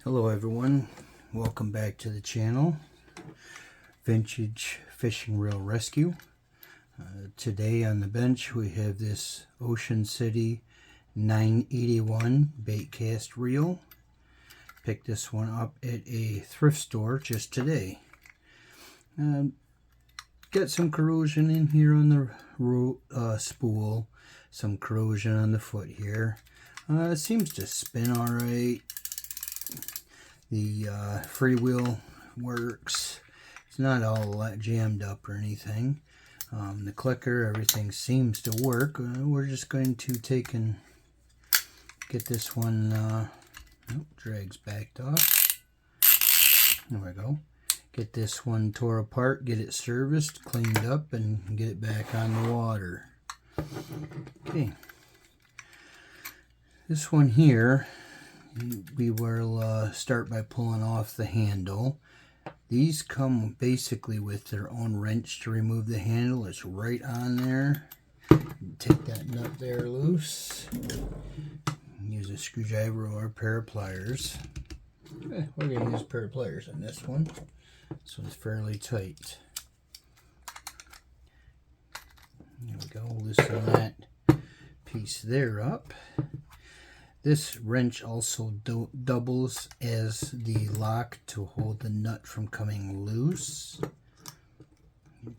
Hello everyone, welcome back to the channel, Vintage Fishing Reel Rescue. Today on the bench we have this Ocean City 981 Baitcast reel. Picked this one up at a thrift store just today. Got some corrosion in here on the spool, some corrosion on the foot here. It seems to spin alright. The freewheel works. It's not all that jammed up or anything. The clicker, everything seems to work. We're just going to take and get this one, drags backed off. There we go. Get this one tore apart, get it serviced, cleaned up, and get it back on the water. Okay. This one here, we will start by pulling off the handle. These come basically with their own wrench to remove the handle. It's right on there. Take that nut there loose. Use a screwdriver or a pair of pliers. We're going to use a pair of pliers on this one. This one's fairly tight. There we go. Loosen that piece there up. This wrench also doubles as the lock to hold the nut from coming loose.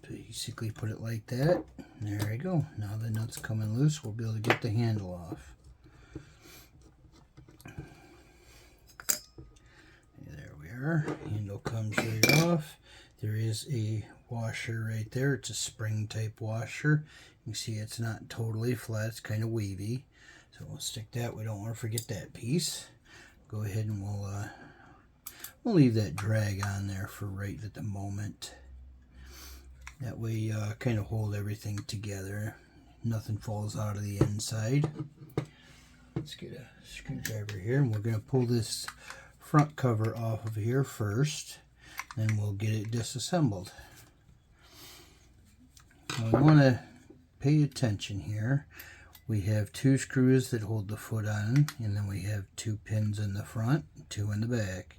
Basically put it like that. There we go. Now the nut's coming loose. We'll be able to get the handle off. There we are. Handle comes right off. There is a washer right there. It's a spring type washer. You can see it's not totally flat. It's kind of wavy. So we'll stick that. We don't want to forget that piece. Go ahead and we'll leave that drag on there for right at the moment. That way kind of hold everything together. Nothing falls out of the inside. Let's get a screwdriver here, and we're going to pull this front cover off of here first. Then we'll get it disassembled. Now we want to pay attention here. We have two screws that hold the foot on, and then we have two pins in the front, two in the back.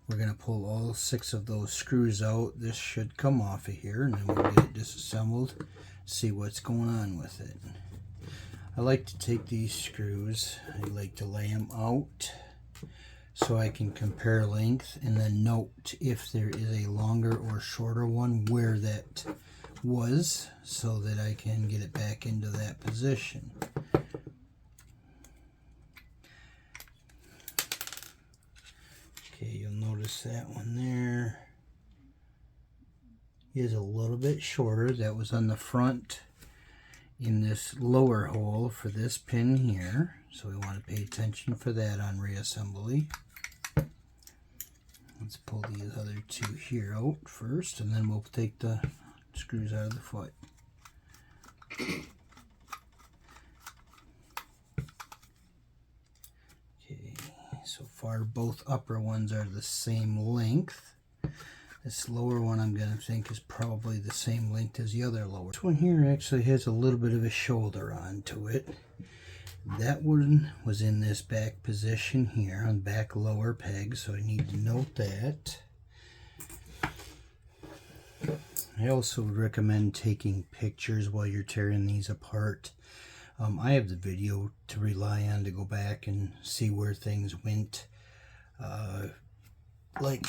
We're going to pull all 6 of those screws out. This should come off of here, and then we'll get it disassembled, see what's going on with it. I like to take these screws, I like to lay them out so I can compare length and then note if there is a longer or shorter one where that was, so that I can get it back into that position. Okay, you'll notice that one there is a little bit shorter. That was on the front in this lower hole for this pin here, so we want to pay attention for that on reassembly. Let's pull these other 2 here out first, and then we'll take the screws out of the foot. Okay, so far both upper ones are the same length. This lower one I'm going to think is probably the same length as the other lower. This one here actually has a little bit of a shoulder onto it. That one was in this back position here on back lower peg, so I need to note that. I also would recommend taking pictures while you're tearing these apart. I have the video to rely on to go back and see where things went. Like,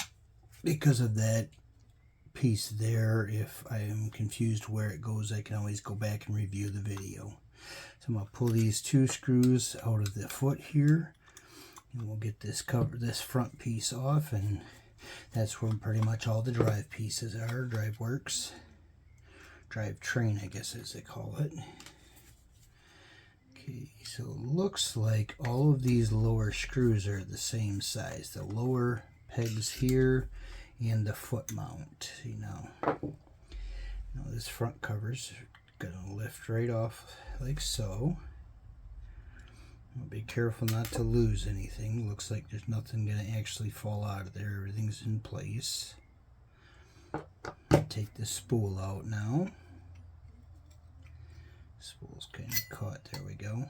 because of that piece there, if I am confused where it goes, I can always go back and review the video. So I'm going to pull these 2 screws out of the foot here, and we'll get this front piece off, and that's where pretty much all the drive pieces are. Drive works. Drive train, I guess as they call it. Okay, so it looks like all of these lower screws are the same size. The lower pegs here and the foot mount. See now this front cover's gonna lift right off like so. Be careful not to lose anything. Looks like there's nothing going to actually fall out of there. Everything's in place. Take the spool out now. Spool's kind of caught. There we go.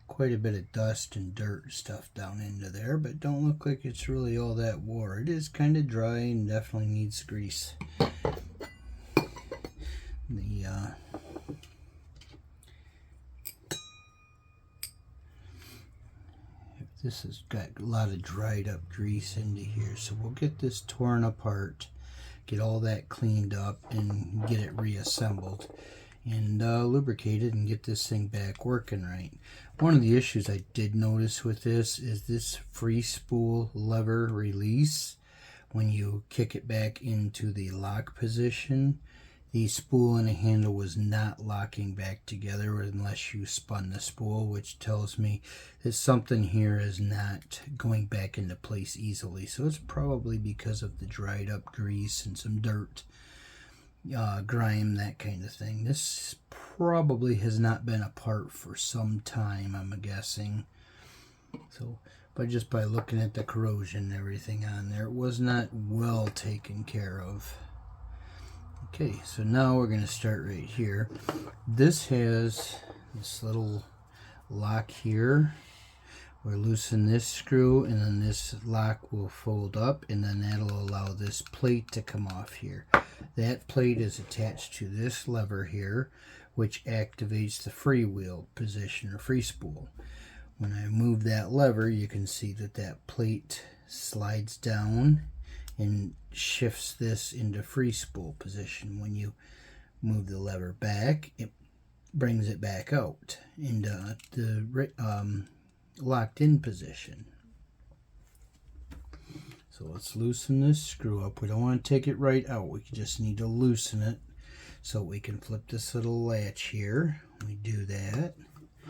quite a bit of dust and dirt stuff down into there, but don't look like it's really all that wore. It is kind of dry and definitely needs grease. This has got a lot of dried up grease into here, so we'll get this torn apart, get all that cleaned up, and get it reassembled and lubricated and get this thing back working right. One of the issues I did notice with this is this free spool lever release. When you kick it back into the lock position, the spool and the handle was not locking back together unless you spun the spool, which tells me that something here is not going back into place easily. So it's probably because of the dried up grease and some dirt, grime, that kind of thing. This probably has not been apart for some time, I'm guessing. So, but just by looking at the corrosion and everything on there, it was not well taken care of. Okay, so now we're going to start right here. This has this little lock here. We'll loosen this screw, and then this lock will fold up, and then that'll allow this plate to come off here. That plate is attached to this lever here, which activates the freewheel position or free spool. When I move that lever, you can see that that plate slides down and shifts this into free spool position. When you move the lever back, it brings it back out into the locked in position. So let's loosen this screw up. We don't want to take it right out. We just need to loosen it so we can flip this little latch here. We do that.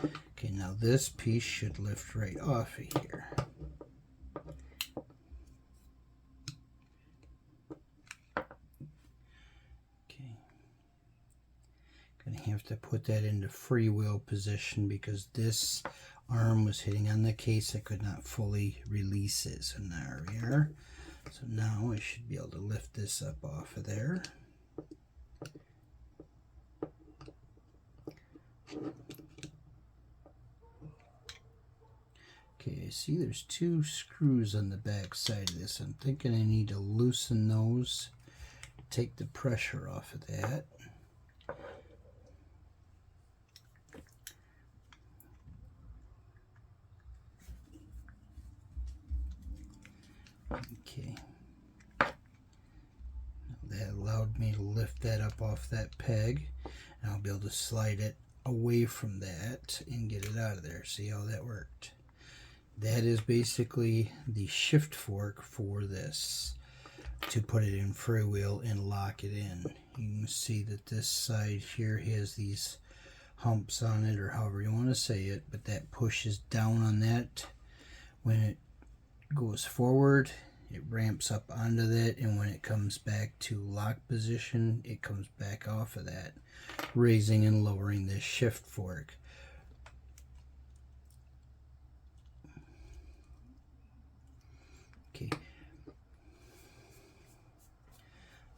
Okay, now this piece should lift right off of here. Gonna have to put that into freewheel position because this arm was hitting on the case. I could not fully release it. So now we are. So now I should be able to lift this up off of there. Okay, I see there's two screws on the back side of this. I'm thinking I need to loosen those, take the pressure off of that. Okay, that allowed me to lift that up off that peg, and I'll be able to slide it away from that and get it out of there. See how that worked? That is basically the shift fork for this, to put it in freewheel and lock it in. You can see that this side here has these humps on it, or however you want to say it, but that pushes down on that. When it goes forward, it ramps up onto that, and when it comes back to lock position, it comes back off of that, raising and lowering this shift fork. Okay,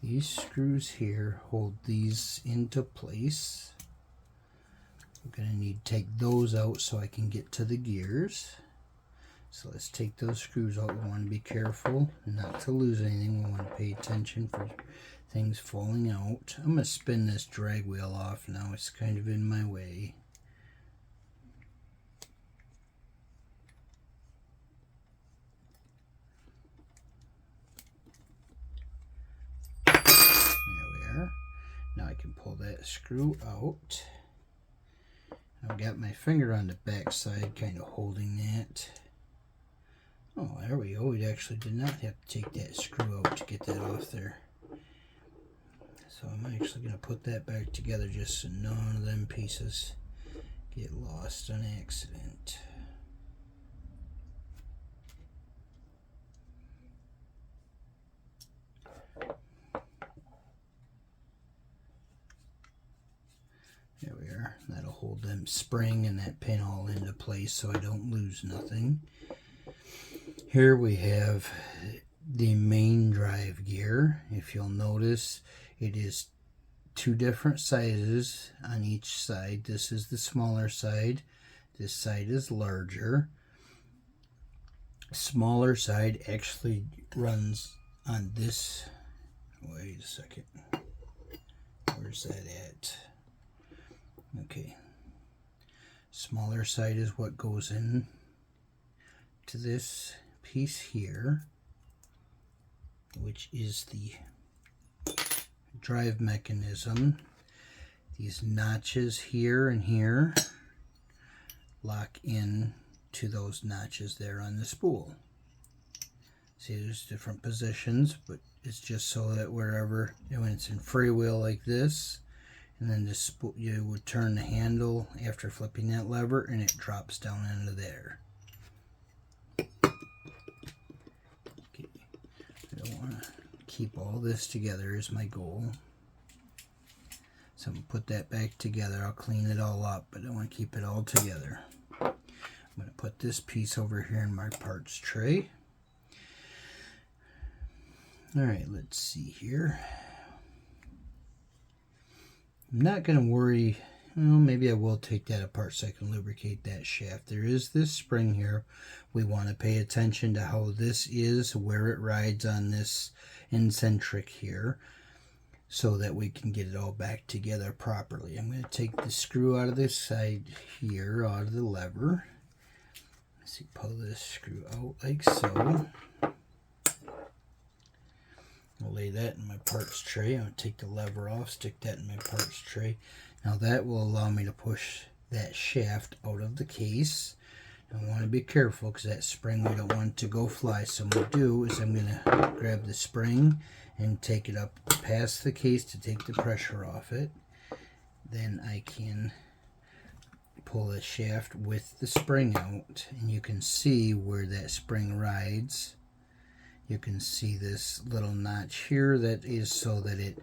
these screws here hold these into place. I'm going to need to take those out so I can get to the gears. So let's take those screws out. We want to be careful not to lose anything. We want to pay attention for things falling out. I'm going to spin this drag wheel off now. It's kind of in my way. There we are. Now I can pull that screw out. I've got my finger on the back side kind of holding that. Oh, there we go. We actually did not have to take that screw out to get that off there. So I'm actually going to put that back together just so none of them pieces get lost on accident. There we are. That'll hold them spring and that pin all into place so I don't lose nothing. Here we have the main drive gear. If you'll notice, it is two different sizes on each side. This is the smaller side. This side is larger. Smaller side actually runs on this. Wait a second. Where's that at? Okay. Smaller side is what goes in to this piece here, which is the drive mechanism. These notches here and here lock in to those notches there on the spool. See, there's different positions, but it's just so that wherever, when it's in freewheel like this, and then this spool, you would turn the handle after flipping that lever and it drops down into there. Okay. I don't want to keep all this together is my goal. So I'm going to put that back together. I'll clean it all up, but I want to keep it all together. I'm going to put this piece over here in my parts tray. Alright, let's see here. I'm not going to worry. Well, maybe I will take that apart so I can lubricate that shaft. There is this spring here. We want to pay attention to how this is, where it rides on this eccentric here, so that we can get it all back together properly. I'm going to take the screw out of this side here, out of the lever. Let's see, pull this screw out like so. I'll lay that in my parts tray. I'm going to take the lever off, stick that in my parts tray. Now that will allow me to push that shaft out of the case. I want to be careful because that spring, we don't want it to go fly. So what I'm going to do is I'm going to grab the spring and take it up past the case to take the pressure off it. Then I can pull the shaft with the spring out, and you can see where that spring rides. You can see this little notch here that is so that it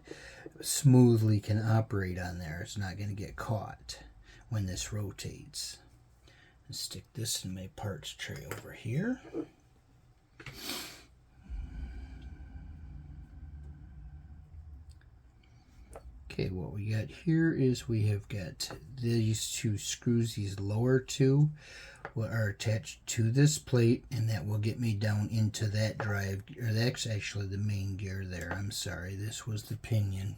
smoothly can operate on there. It's not going to get caught when this rotates. Let's stick this in my parts tray over here. Okay, what we got here is we have got these two screws, these lower two are attached to this plate, and that will get me down into that drive, or that's actually the main gear there. I'm sorry, this was the pinion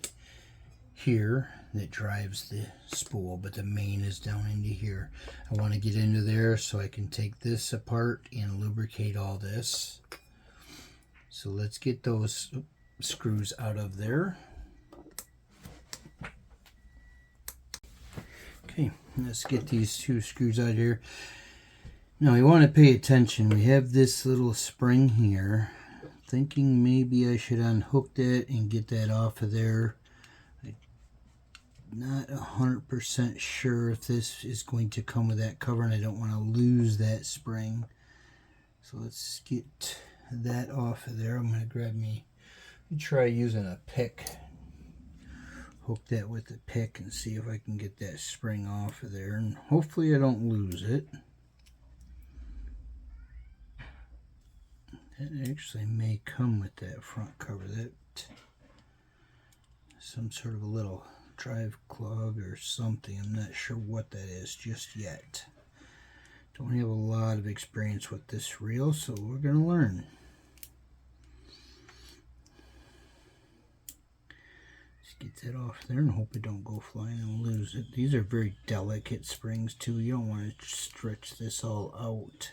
here that drives the spool, but the main is down into here. I want to get into there so I can take this apart and lubricate all this. So let's get those screws out of there. Okay, let's get these two screws out here. Now you want to pay attention. We have this little spring here. Thinking maybe I should unhook that and get that off of there. I'm not 100% sure if this is going to come with that cover, and I don't want to lose that spring. So let's get that off of there. I'm going to grab me, try using a pick. Hook that with a pick and see if I can get that spring off of there, and hopefully I don't lose it. That actually may come with that front cover. That some sort of a little drive clog or something. I'm not sure what that is just yet. Don't have a lot of experience with this reel, so we're going to learn. Get that off there and hope it don't go flying and lose it. These are very delicate springs too. You don't want to stretch this all out.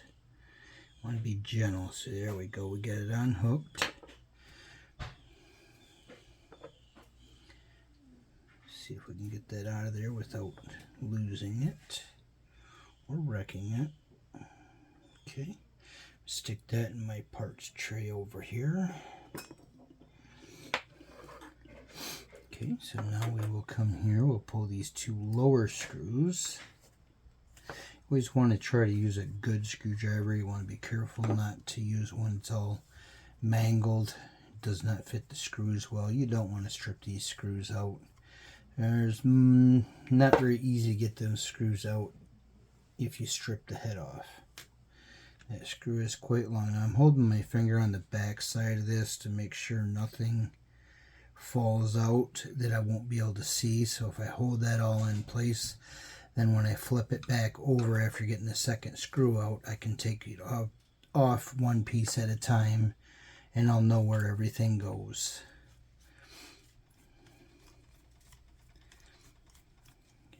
You want to be gentle. So there we go. We got it unhooked. See if we can get that out of there without losing it or wrecking it. Okay. Stick that in my parts tray over here. Okay, so now we will come here, we'll pull these two lower screws. Always want to try to use a good screwdriver. You want to be careful not to use one that's all mangled. It does not fit the screws well. You don't want to strip these screws out. There's not very easy to get those screws out if you strip the head off. That screw is quite long. Now I'm holding my finger on the back side of this to make sure nothing falls out that I won't be able to see. So if I hold that all in place, Then when I flip it back over after getting the second screw out, I can take it off one piece at a time, and I'll know where everything goes.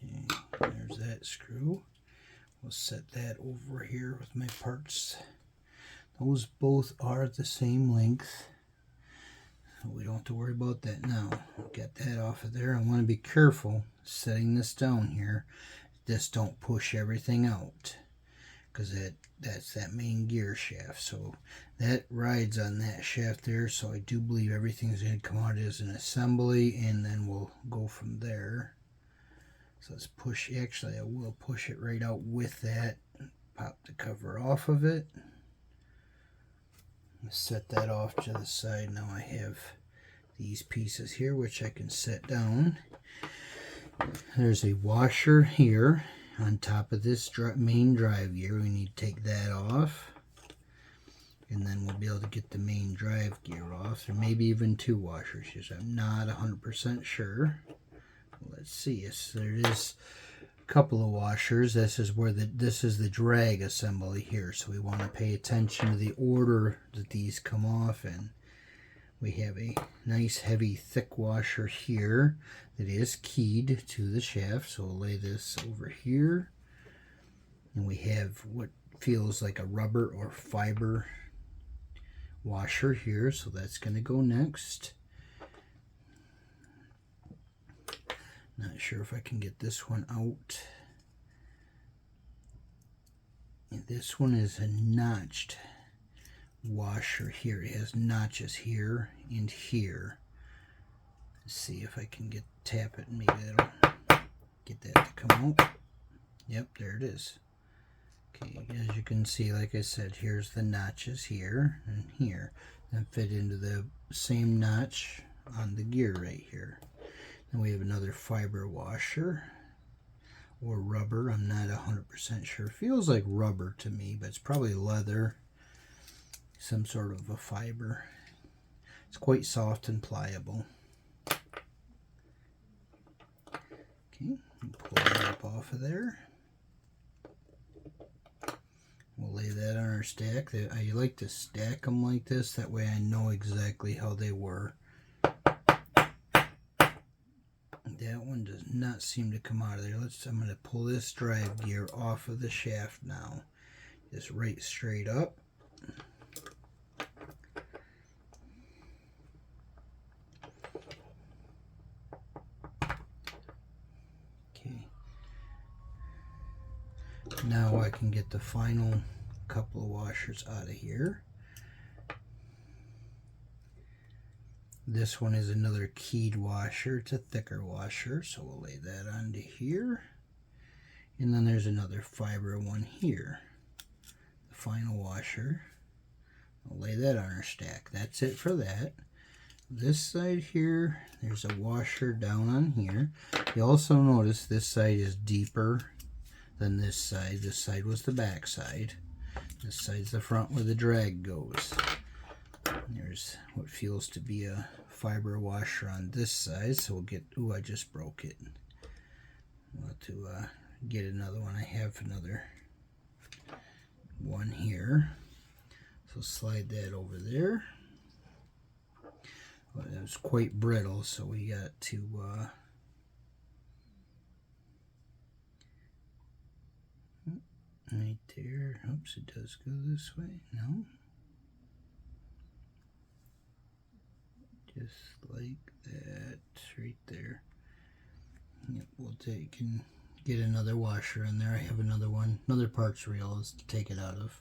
Okay, there's that screw. We'll set that over here with my parts. Those both are the same length, so we don't have to worry about that now. Get that off of there. I want to be careful setting this down here. Just don't push everything out, because that's that main gear shaft. So that rides on that shaft there, so I do believe everything's going to come out as an assembly, and then we'll go from there. So let's push, actually I will push it right out with that, pop the cover off of it, set that off to the side. Now I have these pieces here which I can set down. There's a washer here on top of this main drive gear. We need to take that off, and then we'll be able to get the main drive gear off. There may be even two washers here, so I'm not 100% sure. Let's see. Yes, there is a couple of washers. This is where this is the drag assembly here, so we want to pay attention to the order that these come off in. We have a nice heavy thick washer here that is keyed to the shaft, so we'll lay this over here. And we have what feels like a rubber or fiber washer here, so that's going to go next. Not sure if I can get this one out. And this one is a notched washer here. It has notches here and here. Let's see if I can tap it and maybe that'll get that to come out. Yep, there it is. Okay, as you can see, like I said, here's the notches here and here. Then fit into the same notch on the gear right here. And we have another fiber washer or rubber. I'm not 100% sure. Feels like rubber to me, but it's probably leather, some sort of a fiber. It's quite soft and pliable. Okay, pull that up off of there. We'll lay that on our stack. I like to stack them like this, that way I know exactly how they were. That one does not seem to come out of there. I'm going to pull this drive gear off of the shaft now. Just right straight up. Okay. Now I can get the final couple of washers out of here. This one is another keyed washer. It's a thicker washer, so we'll lay that onto here. And then there's another fiber one here. The final washer. I'll lay that on our stack. That's it for that. This side here, there's a washer down on here. You also notice this side is deeper than this side. This side was the back side. This side's the front where the drag goes. There's what feels to be a fiber washer on this side, so we'll get, ooh, I just broke it. We'll have to get another one. I have another one here, so slide that over there. Well, it was quite brittle, so we got to right there. Oops, it does go this way. No. Just like that, right there. Yep, we'll take and get another washer in there. I have another one, another parts reel is to take it out of.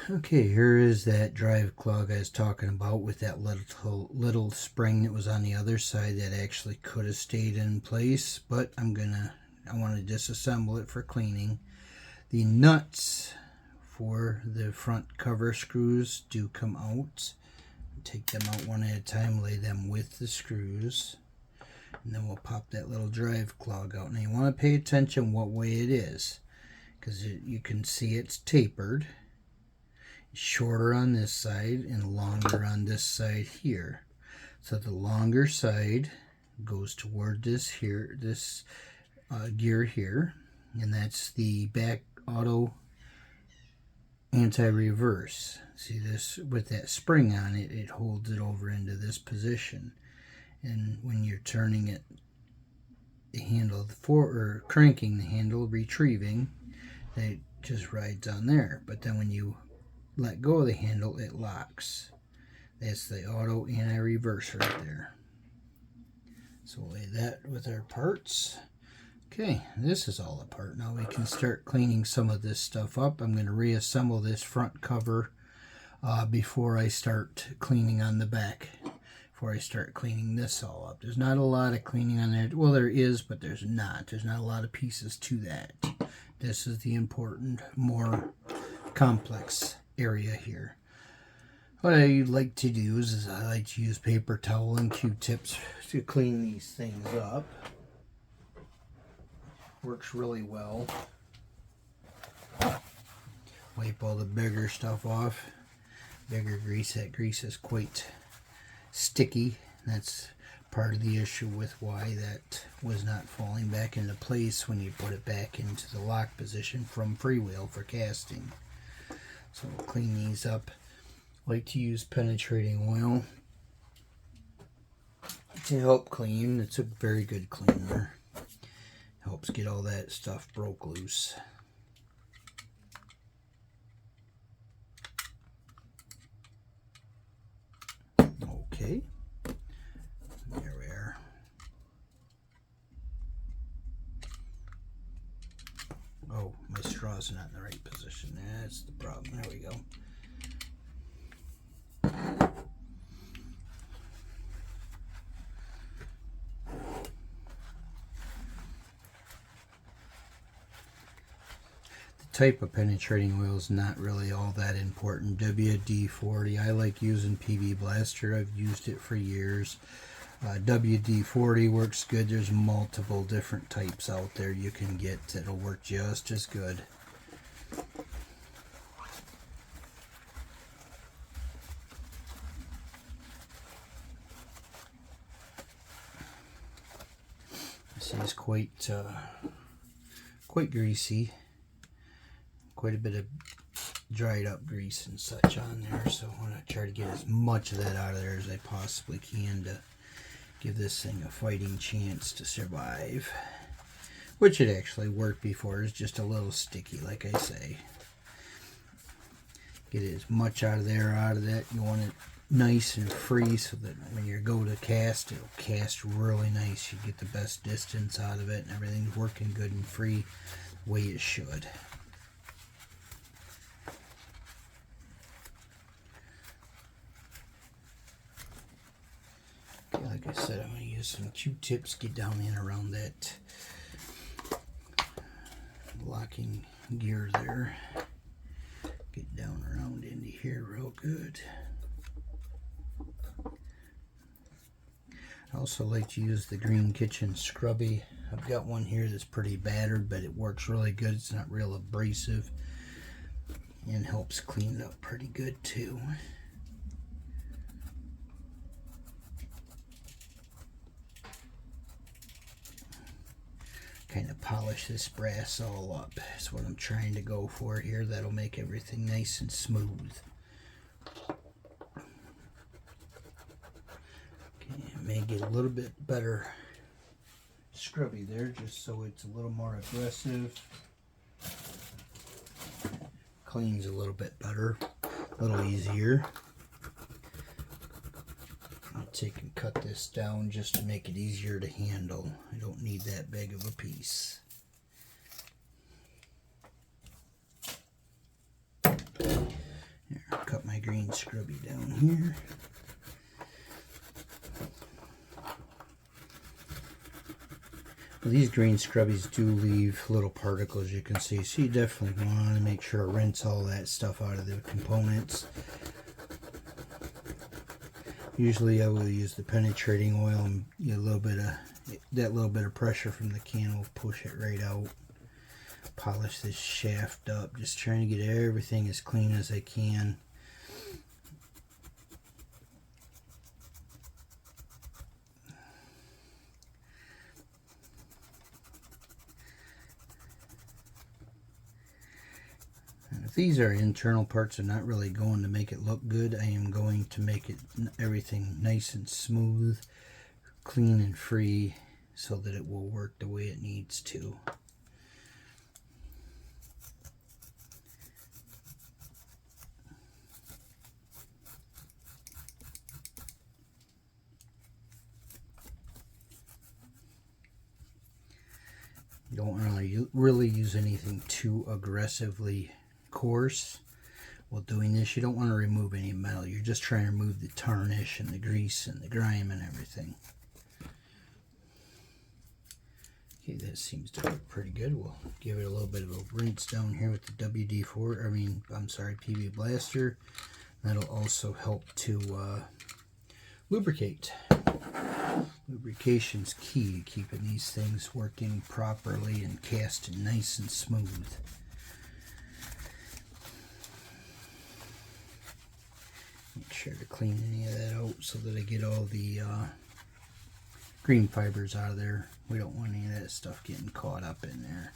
Okay, here is that drive clog I was talking about with that little spring that was on the other side that actually could have stayed in place, but I want to disassemble it for cleaning. The nuts for the front cover screws do come out. Take them out one at a time, lay them with the screws, and then we'll pop that little drive clog out. Now you want to pay attention what way it is, because you can see it's tapered. It's shorter on this side and longer on this side here. So the longer side goes toward this here, this gear here, and that's the back auto anti-reverse. See this, with that spring on it, it holds it over into this position, and when you're turning it, the handle or cranking the handle, retrieving, it just rides on there. But then when you let go of the handle, it locks. That's the auto anti-reverse right there. So we'll lay that with our parts. Okay, this is all apart. Now we can start cleaning some of this stuff up. I'm going to reassemble this front cover before I start cleaning on the back. Before I start cleaning this all up. There's not a lot of cleaning on there. Well, there is, but there's not. There's not a lot of pieces to that. This is the important, more complex area here. What I like to do is I like to use paper towel and Q-tips to clean these things up. Works really well. Wipe all the bigger stuff off. Bigger grease. That grease is quite sticky. That's part of the issue with why that was not falling back into place when you put it back into the lock position from freewheel for casting. So we'll clean these up. I like to use penetrating oil to help clean. It's a very good cleaner. Helps get all that stuff broke loose. Okay. There we are. Oh, my straw's not in the right position. That's the problem. There we go. Type of penetrating oil is not really all that important. WD-40. I like using PB Blaster. I've used it for years. WD-40 works good. There's multiple different types out there you can get that'll work just as good. This is quite greasy. Quite a bit of dried up grease and such on there, so I want to try to get as much of that out of there as I possibly can to give this thing a fighting chance to survive. Which it actually worked before. It's just a little sticky, like I say. Get as much out of that. You want it nice and free so that when you go to cast, it'll cast really nice. You get the best distance out of it and everything's working good and free the way it should. Like I said, I'm going to use some Q-tips, get down in around that locking gear there. Get down around into here real good. I also like to use the Green Kitchen Scrubby. I've got one here that's pretty battered, but it works really good. It's not real abrasive and helps clean it up pretty good too. Kind of polish this brass all up. That's what I'm trying to go for here. That'll make everything nice and smooth. Okay, I may get a little bit better scrubby there, just so it's a little more aggressive. Cleans a little bit better, a little easier. I'll take and cut this down just to make it easier to handle. I don't need that big of a piece. Here, cut my green scrubby down here. Well, these green scrubbies do leave little particles, you can see. So you definitely want to make sure to rinse all that stuff out of the components. Usually I will use the penetrating oil and get a little bit of that little bit of pressure from the can will push it right out. Polish this shaft up, just trying to get everything as clean as I can. These are internal parts. I'm not really going to make it look good. I am going to make it everything nice and smooth, clean and free, so that it will work the way it needs to. You don't really use anything too aggressively coarse. While doing this, you don't want to remove any metal. You're just trying to remove the tarnish and the grease and the grime and everything. Okay, that seems to work pretty good. We'll give it a little bit of a rinse down here with the PB Blaster. That'll also help to lubricate. Lubrication's key to keeping these things working properly and casting nice and smooth. Make sure to clean any of that out so that I get all the green fibers out of there. We don't want any of that stuff getting caught up in there.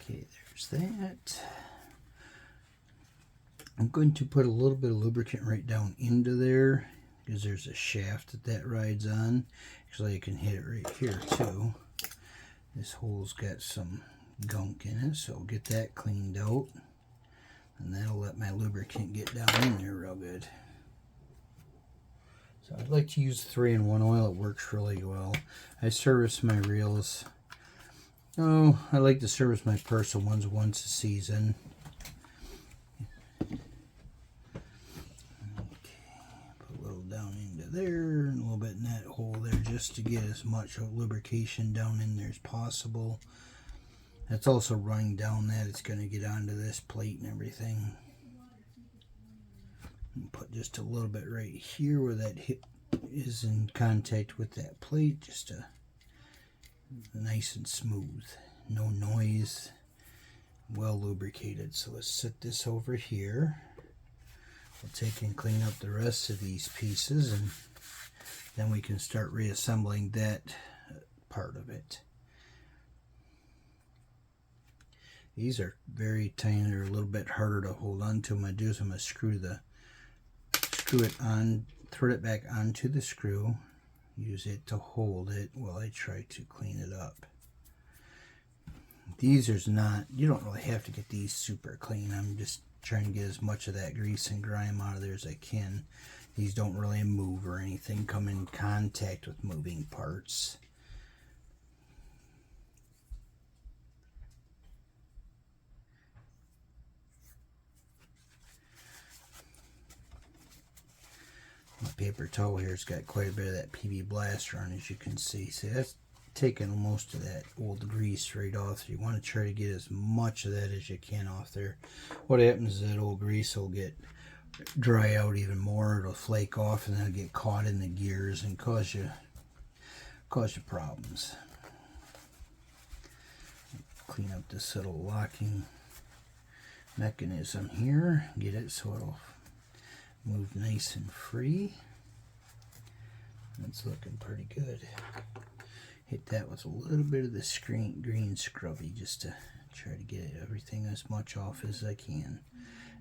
Okay, there's that. I'm going to put a little bit of lubricant right down into there because there's a shaft that rides on. Actually, I can hit it right here too. This hole's got some gunk in it, so I'll get that cleaned out. And that'll let my lubricant get down in there real good. So I'd like to use 3-in-1 oil. It works really well. I service my reels. Oh, I like to service my personal ones once a season. There and a little bit in that hole there just to get as much lubrication down in there as possible. That's also running down that. It's going to get onto this plate and everything. And put just a little bit right here where that hip is in contact with that plate, just to nice and smooth, no noise, well lubricated. So let's set this over here. We'll take and clean up the rest of these pieces, and then we can start reassembling that part of it. These are very tiny. They're a little bit harder to hold on to. I'm going to do is I'm going to screw it on, thread it back onto the screw, use it to hold it while I try to clean it up. These are not, you don't really have to get these super clean. I'm just trying to get as much of that grease and grime out of there as I can. These don't really move or anything, come in contact with moving parts. My paper towel here's got quite a bit of that PB Blaster on, as you can see. See, that's taking most of that old grease right off. You want to try to get as much of that as you can off there. What happens is that old grease will get dry out even more. It'll flake off and then it'll get caught in the gears and cause you problems. Clean up this little locking mechanism here. Get it so it'll move nice and free. That's looking pretty good. Hit that with a little bit of the green scrubby just to try to get everything as much off as I can.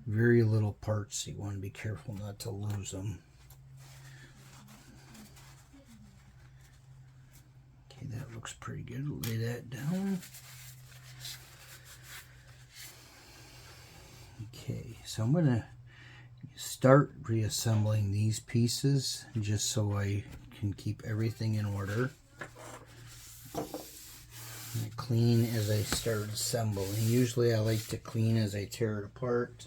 Very little parts, so you want to be careful not to lose them. Okay, that looks pretty good. We'll lay that down. Okay, so I'm going to start reassembling these pieces just so I can keep everything in order. I clean as I start assembling. Usually I like to clean as I tear it apart,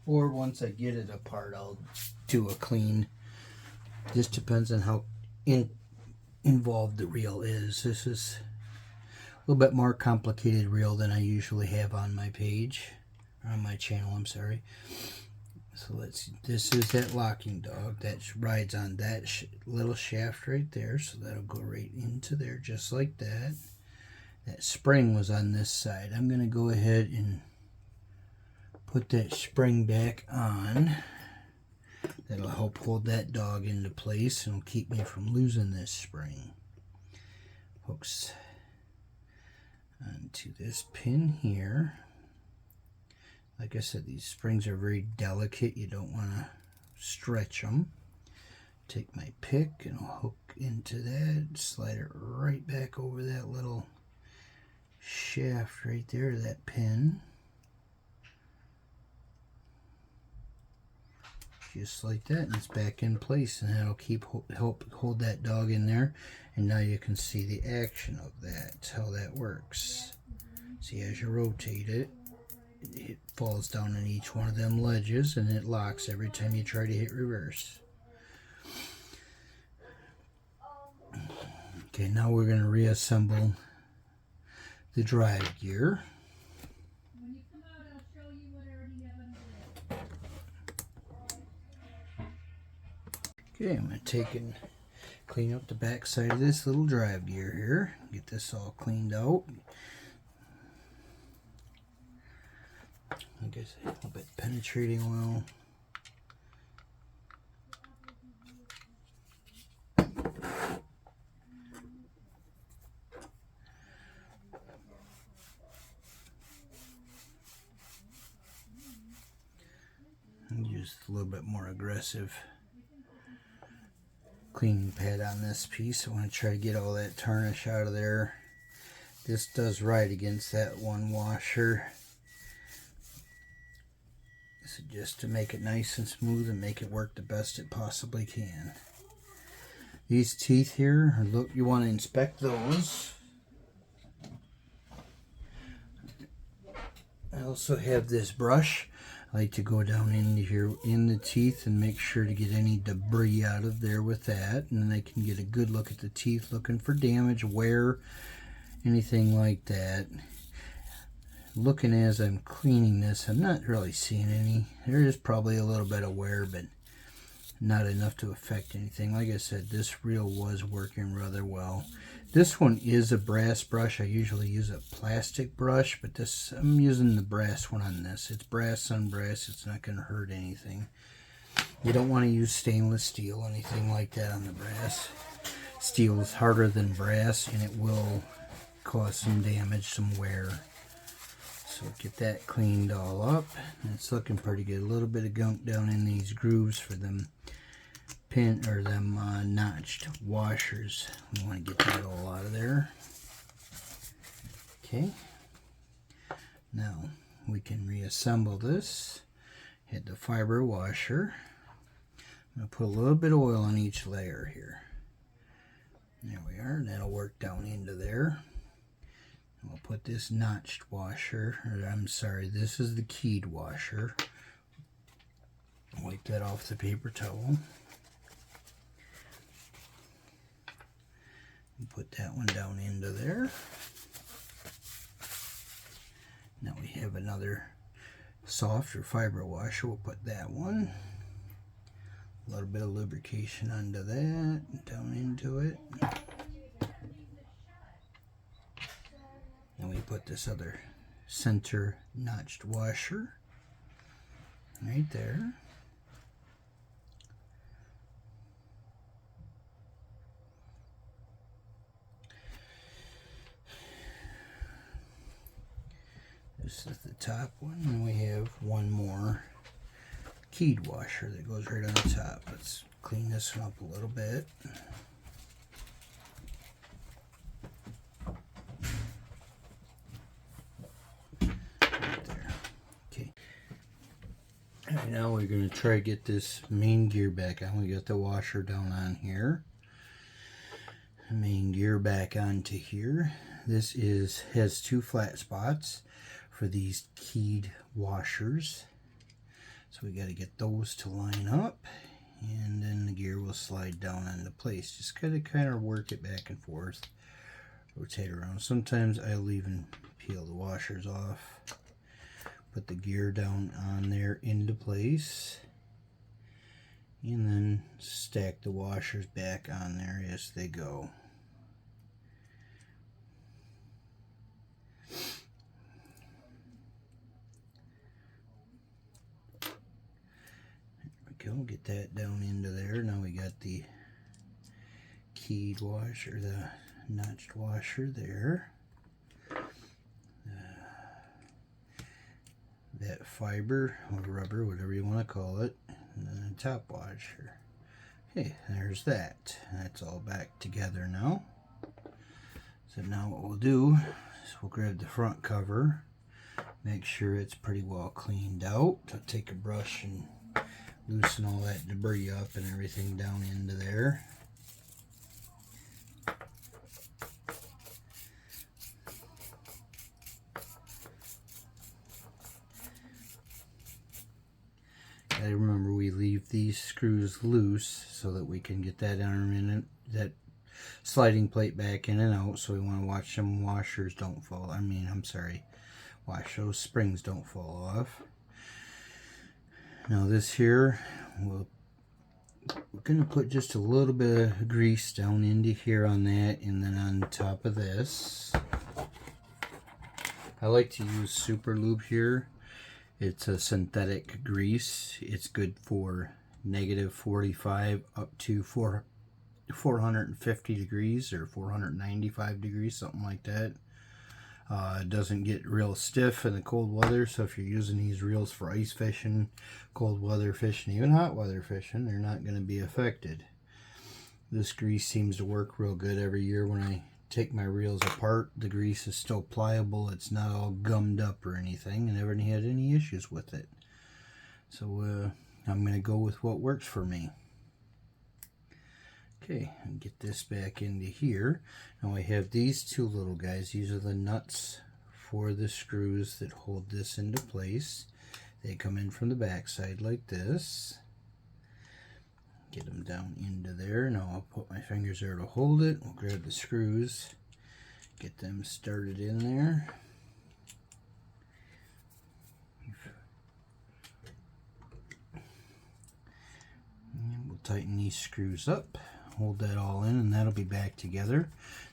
or once I get it apart I'll do a clean. Just depends on how involved the reel is. This is a little bit more complicated reel than I usually have on my page, or on my channel, I'm sorry. So this is that locking dog that rides on that little shaft right there, so that'll go right into there just like that. That spring was on this side. I'm going to go ahead and put that spring back on. That'll help hold that dog into place and will keep me from losing this spring. Hooks onto this pin here. Like I said, these springs are very delicate. You don't want to stretch them. Take my pick and I'll hook into that, slide it right back over that little shaft right there, that pin. Just like that, and it's back in place, and that'll help hold that dog in there. And now you can see the action of that, how that works. See, as you rotate it, it falls down in each one of them ledges, and it locks every time you try to hit reverse. Okay, now we're going to reassemble the drive gear. Okay, I'm going to take and clean up the back side of this little drive gear here. Get this all cleaned out. I guess a little bit penetrating oil. And use a little bit more aggressive cleaning pad on this piece. I want to try to get all that tarnish out of there. This does right against that one washer. This is just to make it nice and smooth and make it work the best it possibly can. These teeth here, look, you want to inspect those. I also have this brush. I like to go down into here in the teeth and make sure to get any debris out of there with that, and then I can get a good look at the teeth, looking for damage, wear, anything like that. Looking as I'm cleaning this, I'm not really seeing any. There is probably a little bit of wear, but not enough to affect anything. Like I said, this reel was working rather well. This one is a brass brush. I usually use a plastic brush, but this, I'm using the brass one on this. It's brass on brass. It's not going to hurt anything. You don't want to use stainless steel, anything like that on the brass. Steel is harder than brass, and it will cause some damage, some wear. So get that cleaned all up. And it's looking pretty good. A little bit of gunk down in these grooves for them pin or them notched washers. We want to get that all out of there. Okay. Now we can reassemble this. Hit the fiber washer. I'm going to put a little bit of oil on each layer here. There we are. That'll work down into there. We'll put this notched washer, or I'm sorry, this is the keyed washer. Wipe that off the paper towel. And put that one down into there. Now we have another soft or fiber washer. We'll put that one. A little bit of lubrication under that, down into it. And we put this other center notched washer right there. This is the top one, and we have one more keyed washer that goes right on the top. Let's clean this one up a little bit. Alright, now we're going to try to get this main gear back on. We got the washer down on here. Main gear back onto here. This has two flat spots for these keyed washers. So we got to get those to line up, and then the gear will slide down into place. Just kind of work it back and forth, rotate around. Sometimes I'll even peel the washers off. Put the gear down on there into place, and then stack the washers back on there as they go. There we go, get that down into there. Now we got the keyed washer, the notched washer there. fiber or rubber, whatever you want to call it, and then a top washer. Okay, there's that. That's all back together now. So now what we'll do is we'll grab the front cover, make sure it's pretty well cleaned out. I'll take a brush and loosen all that debris up and everything down into there. I remember we leave these screws loose so that we can get that arm in that sliding plate back in and out. So we want to watch them washers don't fall. Watch those springs don't fall off. Now this here, we're going to put just a little bit of grease down into here on that, and then on top of this. I like to use Super Lube here. It's a synthetic grease. It's good for -45 up to 450 degrees or 495 degrees, something like that. It doesn't get real stiff in the cold weather, so if you're using these reels for ice fishing, cold weather fishing, even hot weather fishing, they're not going to be affected. This grease seems to work real good every year. When I take my reels apart, the grease is still pliable. It's not all gummed up or anything. I never had any issues with it. So I'm going to go with what works for me. Okay, and get this back into here. Now I have these two little guys. These are the nuts for the screws that hold this into place. They come in from the back side like this. Get them down into there. Now I'll put my fingers there to hold it. We'll grab the screws, get them started in there. And we'll tighten these screws up. Hold that all in, and that'll be back together.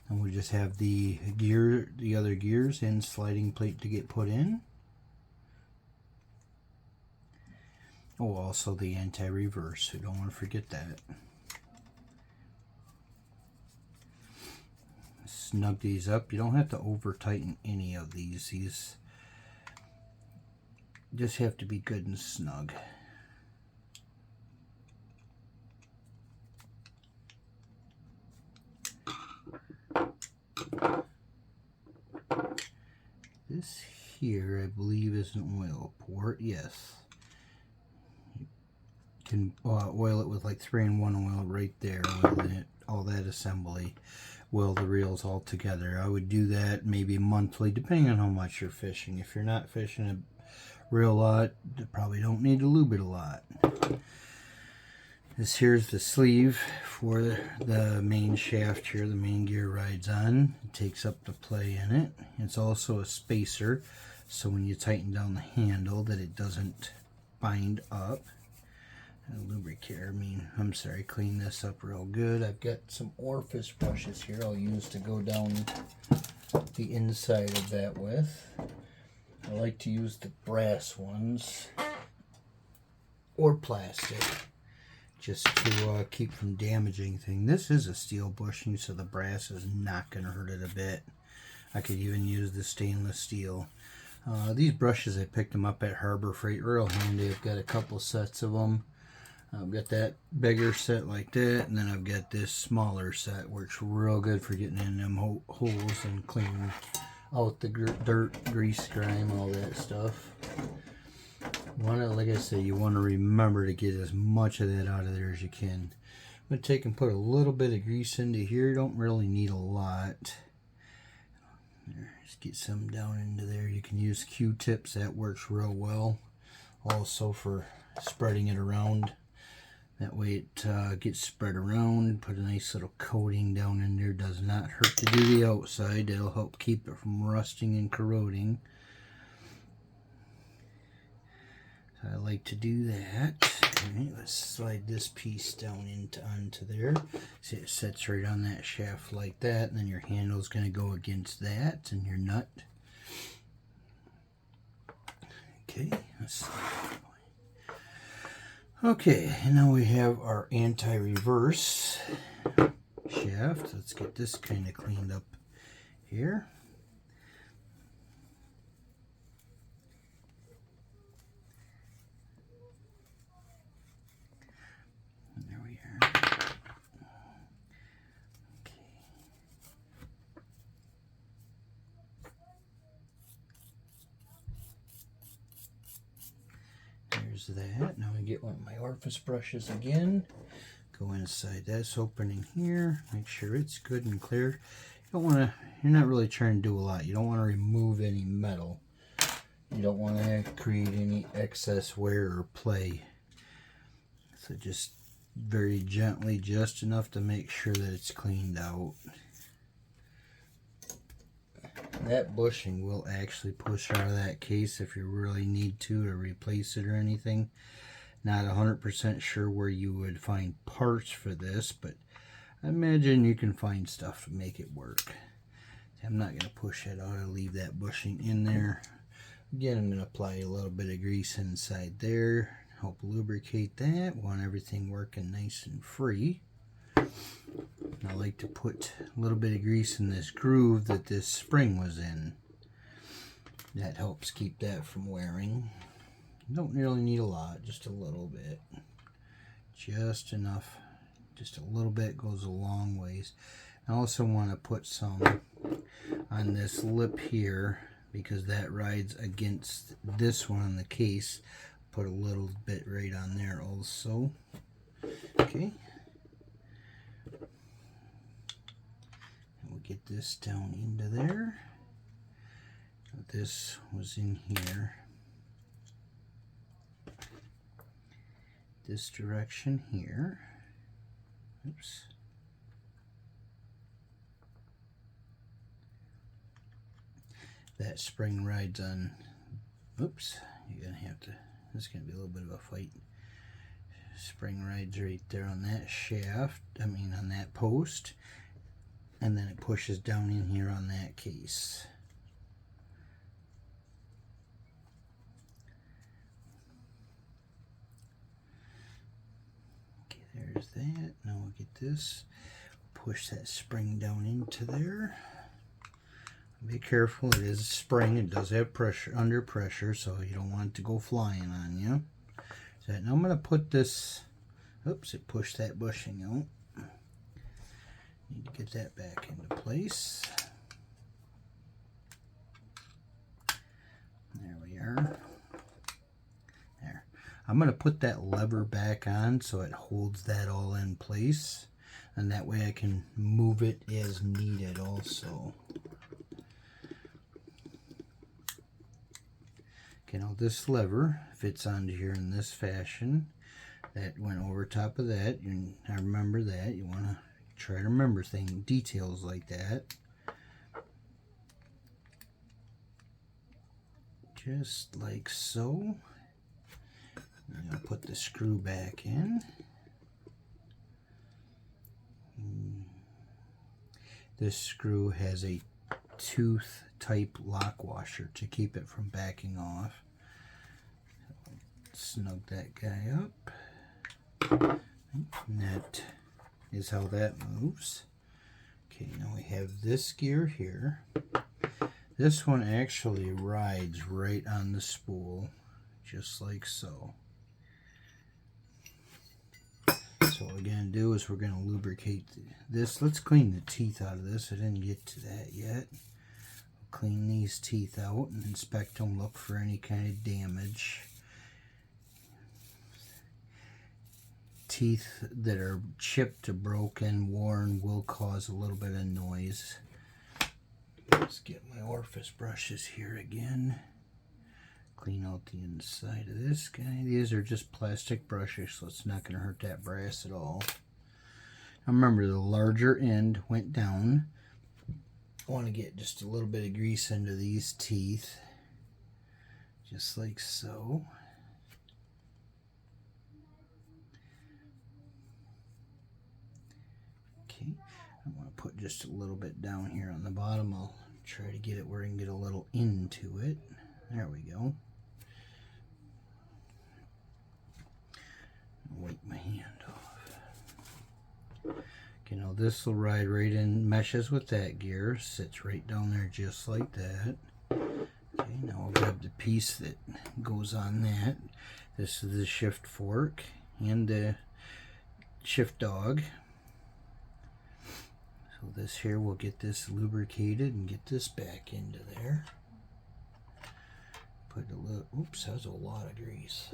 And we'll just have the other gears and sliding plate to get put in. Oh, also the anti-reverse. We don't want to forget that. Snug these up. You don't have to over tighten any of these. These just have to be good and snug. This here, I believe, is an oil port. Yes. You can oil it with like 3-in-1 oil right there. All that assembly. Weld the reels all together. I would do that maybe monthly, depending on how much you're fishing. If you're not fishing a real lot, you probably don't need to lube it a lot. This here's the sleeve for the main shaft here, the main gear rides on. It takes up the play in it. It's also a spacer, so when you tighten down the handle that it doesn't bind up. And lubricate, clean this up real good. I've got some orifice brushes here I'll use to go down the inside of that with. I like to use the brass ones or plastic, just to keep from damaging things. This is a steel bushing, so the brass is not going to hurt it a bit. I could even use the stainless steel. These brushes, I picked them up at Harbor Freight, real handy. I've got a couple sets of them. I've got that bigger set like that, and then I've got this smaller set. Works real good for getting in them holes and cleaning out the dirt, grease, grime, all that stuff. Like I said, you want to remember to get as much of that out of there as you can. I'm going to take and put a little bit of grease into here. Don't really need a lot. There, just get some down into there. You can use Q-tips. That works real well. Also for spreading it around. That way it gets spread around. Put a nice little coating down in there. Does not hurt to do the outside. That'll help keep it from rusting and corroding. I like to do that. Alright, let's slide this piece down onto there. See, it sets right on that shaft like that, and then your handle's going to go against that and your nut. Okay, let's slide that way. Okay, and now we have our anti-reverse shaft. Let's get this kind of cleaned up here. there's that. Now I get one of my orifice brushes again. Go inside this opening here. Make sure it's good and clear. You don't want to, you're not really trying to do a lot. You don't want to remove any metal. You don't want to create any excess wear or play. So just very gently, just enough to make sure that it's cleaned out. That bushing will actually push out of that case if you really need to replace it or anything. Not 100% sure where you would find parts for this, but I imagine you can find stuff to make it work. I'm not going to push it out. I'll leave that bushing in there. Again, I'm going to apply a little bit of grease inside there. Help lubricate that. Want everything working nice and free. I like to put a little bit of grease in this groove that this spring was in. That helps keep that from wearing. You don't really need a lot, just a little bit. Just enough. Just a little bit goes a long ways. I also want to put some on this lip here because that rides against this one on the case. Put a little bit right on there also. Okay. And we'll get this down into there. This was in here. This direction here. Oops. That spring rides on. Oops. You're gonna have to. This is gonna be a little bit of a fight. Spring rides right there on that shaft. I mean, on that post, and then it pushes down in here on that case. Okay, there's that. Now we'll get this. Push that spring down into there. Be careful, it is a spring, it does have pressure, under pressure, so you don't want it to go flying on you. So now I'm going to put this, oops, it pushed that bushing out. Need to get that back into place. There we are. There. I'm going to put that lever back on so it holds that all in place, and that way I can move it as needed also. Okay, now this lever fits onto here in this fashion. That went over top of that. I remember that. You want to try to remember details like that. Just like so. I'm going to put the screw back in. This screw has a tooth type lock washer to keep it from backing off. Snug that guy up. And that is how that moves. Okay, now we have this gear here. This one actually rides right on the spool, just like so. So what we're going to do is we're going to lubricate this. Let's clean the teeth out of this. I didn't get to that yet. Clean these teeth out and inspect them, look for any kind of damage. Teeth that are chipped or broken, worn, will cause a little bit of noise. Let's get my orifice brushes here again. Clean out the inside of this guy. These are just plastic brushes, so it's not going to hurt that brass at all. Now remember, the larger end went down. I want to get just a little bit of grease into these teeth, just like so. Okay, I want to put just a little bit down here on the bottom. I'll try to get it where I can get a little into it. There we go. Wipe my hand off. Okay, now this will ride right in, meshes with that gear, sits right down there just like that. Okay, now I'll grab the piece that goes on that. This is the shift fork and the shift dog. So this here will get this lubricated and get this back into there. Put a little, oops, that was a lot of grease.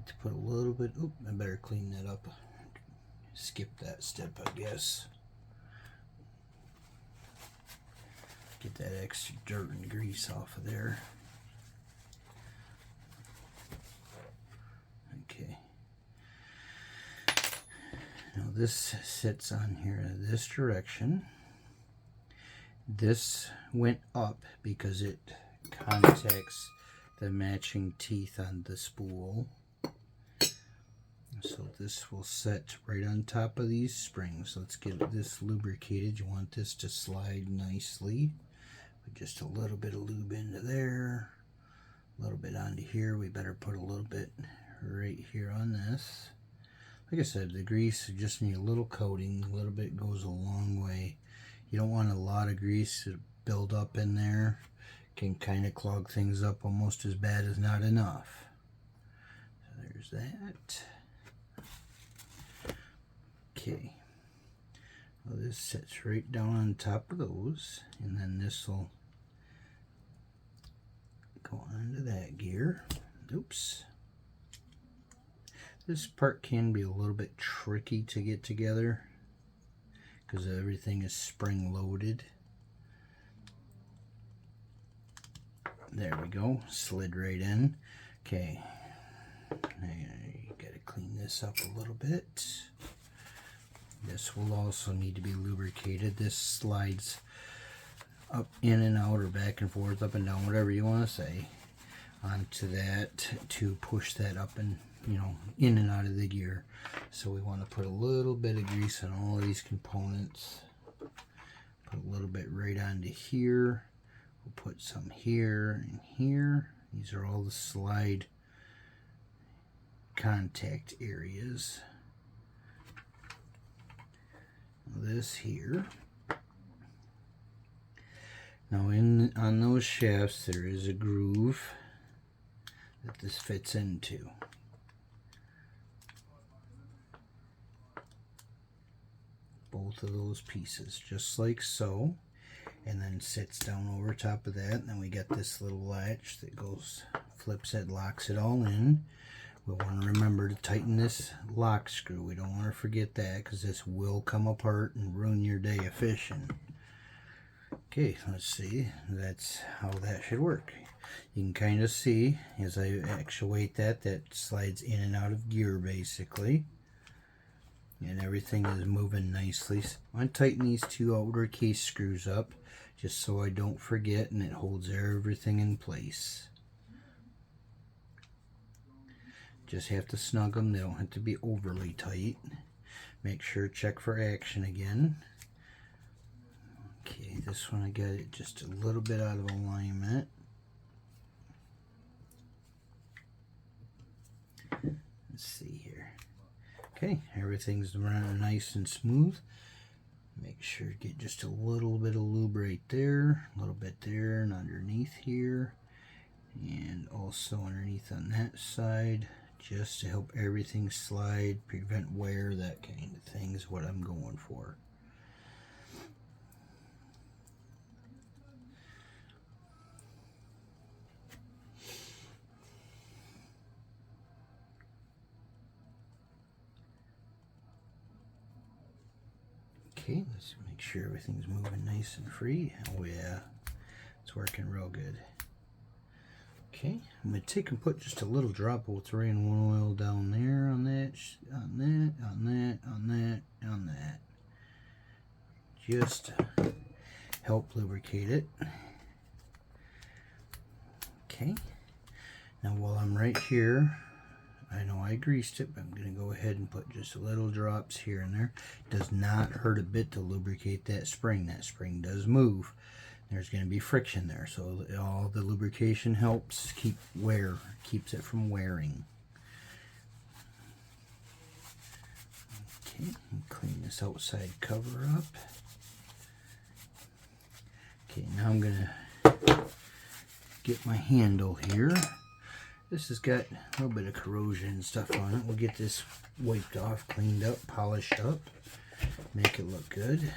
To put a little bit, oop, I better clean that up. Skip that step, I guess. Get that extra dirt and grease off of there. Okay. Now this sits on here this direction. This went up because it contacts the matching teeth on the spool. So this will set right on top of these springs. Let's get this lubricated. You want this to slide nicely. Put just a little bit of lube into there. A little bit onto here. We better put a little bit right here on this. Like I said, the grease just need a little coating. A little bit goes a long way. You don't want a lot of grease to build up in there. Can kind of clog things up almost as bad as not enough. So there's that. Okay, well, this sits right down on top of those, and then this will go onto that gear. Oops. This part can be a little bit tricky to get together because everything is spring loaded. There we go, slid right in. Okay, now you gotta clean this up a little bit. This will also need to be lubricated. This slides up, in and out, or back and forth, up and down, whatever you want to say, onto that to push that up and, you know, in and out of the gear. So we want to put a little bit of grease on all of these components. Put a little bit right onto here. We'll put some here and here. These are all the slide contact areas. This here. Now on those shafts there is a groove that this fits into. Both of those pieces, just like so, and then sits down over top of that. And then we got this little latch that goes, flips it, locks it all in. We want to remember to tighten this lock screw. We don't want to forget that because this will come apart and ruin your day of fishing. Okay, let's see. That's how that should work. You can kind of see as I actuate that, that slides in and out of gear basically. And everything is moving nicely. I'm going to tighten these two outer case screws up just so I don't forget, and it holds everything in place. Just have to snug them. They don't have to be overly tight. Make sure, check for action again. Okay, this one I got it just a little bit out of alignment. Let's see here. Okay, everything's running nice and smooth. Make sure to get just a little bit of lube right there, a little bit there and underneath here, and also underneath on that side, just to help everything slide, prevent wear, that kind of thing is what I'm going for. Okay, let's make sure everything's moving nice and free. Oh yeah, it's working real good. Okay, I'm going to take and put just a little drop of 3-in-1 oil down there on that, on that, on that, on that, on that. Just to help lubricate it. Okay, now while I'm right here, I know I greased it, but I'm going to go ahead and put just a little drops here and there. It does not hurt a bit to lubricate that spring. That spring does move. There's going to be friction there, so all the lubrication helps keeps it from wearing. Okay, clean this outside cover up. Okay, now I'm going to get my handle here. This has got a little bit of corrosion and stuff on it. We'll get this wiped off, cleaned up, polished up, make it look good.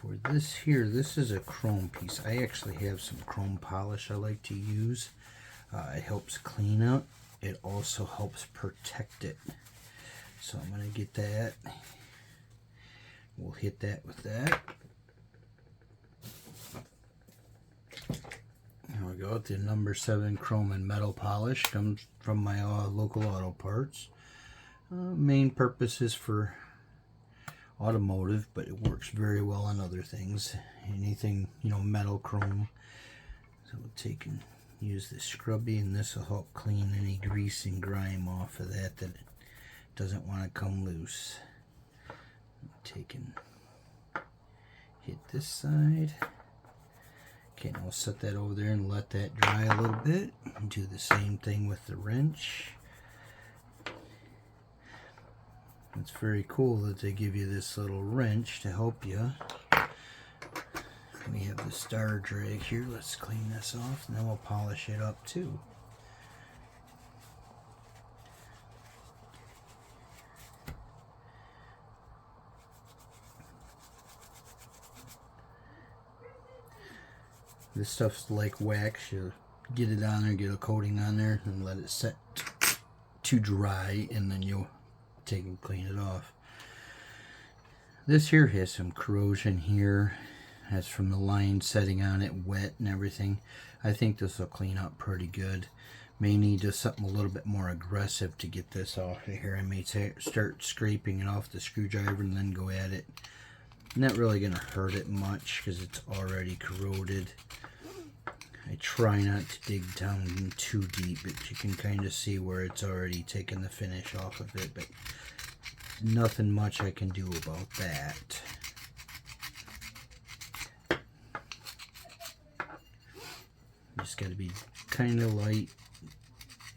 For this here, this is a chrome piece. I actually have some chrome polish I like to use. It helps clean up. It also helps protect it. So I'm going to get that. We'll hit that with that. There we go. The number 7 chrome and metal polish comes from my local auto parts. Main purpose is for automotive, but it works very well on other things. Anything, you know, metal, chrome. So we'll take and use the scrubby, and this will help clean any grease and grime off of that it doesn't want to come loose. Take and hit this side. Okay, now we'll set that over there and let that dry a little bit. And do the same thing with the wrench. It's very cool that they give you this little wrench to help you. We have the star drag here. Let's clean this off, and then we'll polish it up too. This stuff's like wax. You get it on there, get a coating on there, and let it set to dry, and then you'll take and clean it off. This here has some corrosion here. That's from the line setting on it, wet and everything. I think this will clean up pretty good. May need just something a little bit more aggressive to get this off of here. I may start scraping it off the screwdriver and then go at it. Not really going to hurt it much because it's already corroded. I try not to dig down too deep, but you can kind of see where it's already taken the finish off of it, but nothing much I can do about that. Just got to be kind of light.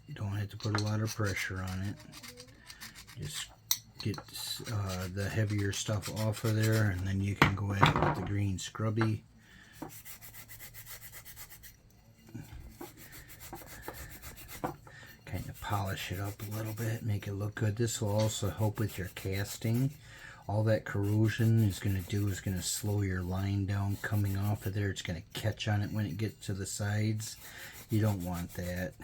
You don't have to put a lot of pressure on it. Just get the heavier stuff off of there, and then you can go at it with the green scrubby. Kind of polish it up a little bit, make it look good. This will also help with your casting. All that corrosion is going to do is going to slow your line down coming off of there. It's going to catch on it when it gets to the sides. You don't want that.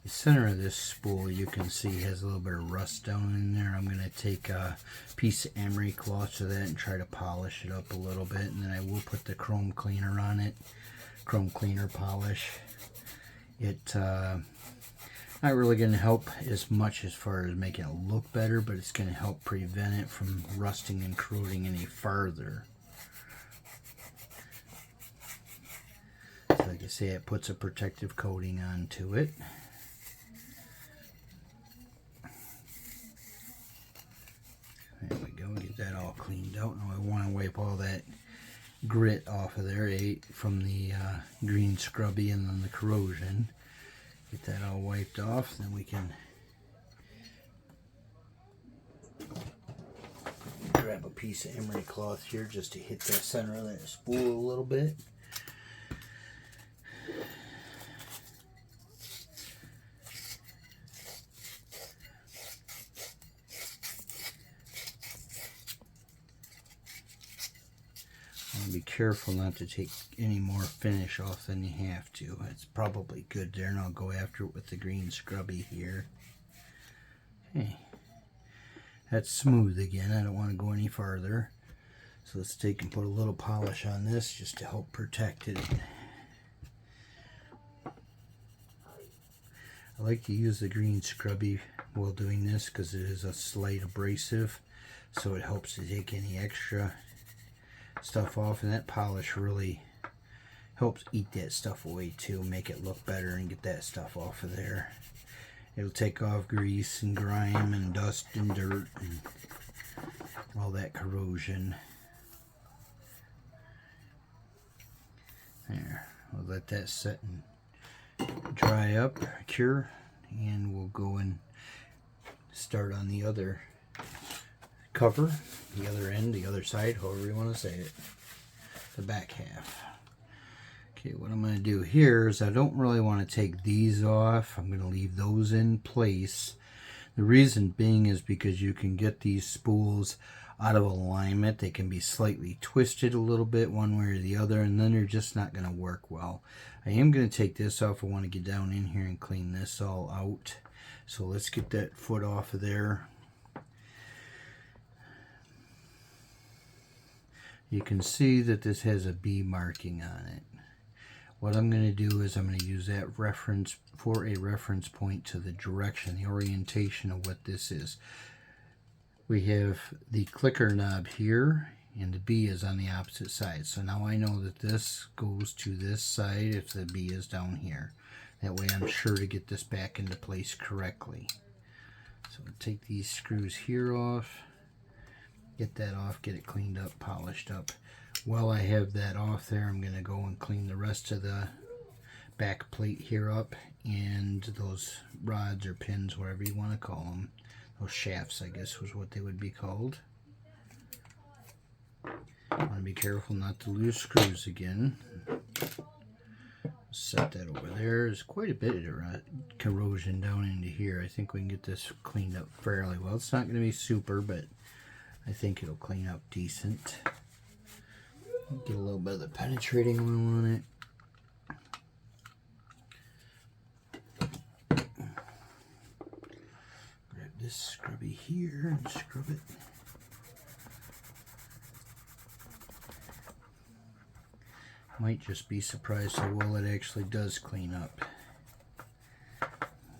The center of this spool, you can see, has a little bit of rust down in there. I'm going to take a piece of emery cloth to that and try to polish it up a little bit, and then I will put the chrome cleaner on it, chrome cleaner polish. It's not really going to help as much as far as making it look better, but it's going to help prevent it from rusting and corroding any farther. So like I say, it puts a protective coating onto it. There we go, get that all cleaned out. Now I want to wipe all that grit off of there from the green scrubby and then the corrosion. Get that all wiped off, then we can grab a piece of emery cloth here just to hit the center of that spool a little bit. Be careful not to take any more finish off than you have to. It's probably good there, and I'll go after it with the green scrubby here. Okay, that's smooth again. I don't want to go any farther, so let's take and put a little polish on this just to help protect it. I like to use the green scrubby while doing this because it is a slight abrasive, so it helps to take any extra stuff off, and that polish really helps eat that stuff away too, make it look better and get that stuff off of there. It'll take off grease and grime and dust and dirt and all that corrosion. There, we'll let that set and dry up, cure, and we'll go and start on the other cover, the other end, the other side, however you want to say it, the back half. Okay, what I'm going to do here is I don't really want to take these off. I'm going to leave those in place The reason being is because you can get these spools out of alignment. They can be slightly twisted a little bit one way or the other, and then they're just not going to work well. I am going to take this off. I want to get down in here and clean this all out. So let's get that foot off of there. You can see that this has a B marking on it. What I'm going to do is I'm going to use that reference for a reference point to the direction, the orientation of what this is. We have the clicker knob here, and the B is on the opposite side. So now I know that this goes to this side if the B is down here. That way I'm sure to get this back into place correctly. So I'll take these screws here off, get that off, get it cleaned up, polished up. While I have that off there, I'm going to go and clean the rest of the back plate here up, and those rods or pins, whatever you want to call them. Those shafts, I guess, was what they would be called. I want to be careful not to lose screws again. Set that over there. There's quite a bit of corrosion down into here. I think we can get this cleaned up fairly well. It's not going to be super, but I think it'll clean up decent. Get a little bit of the penetrating oil on it. Grab this scrubby here and scrub it. Might just be surprised how well it actually does clean up.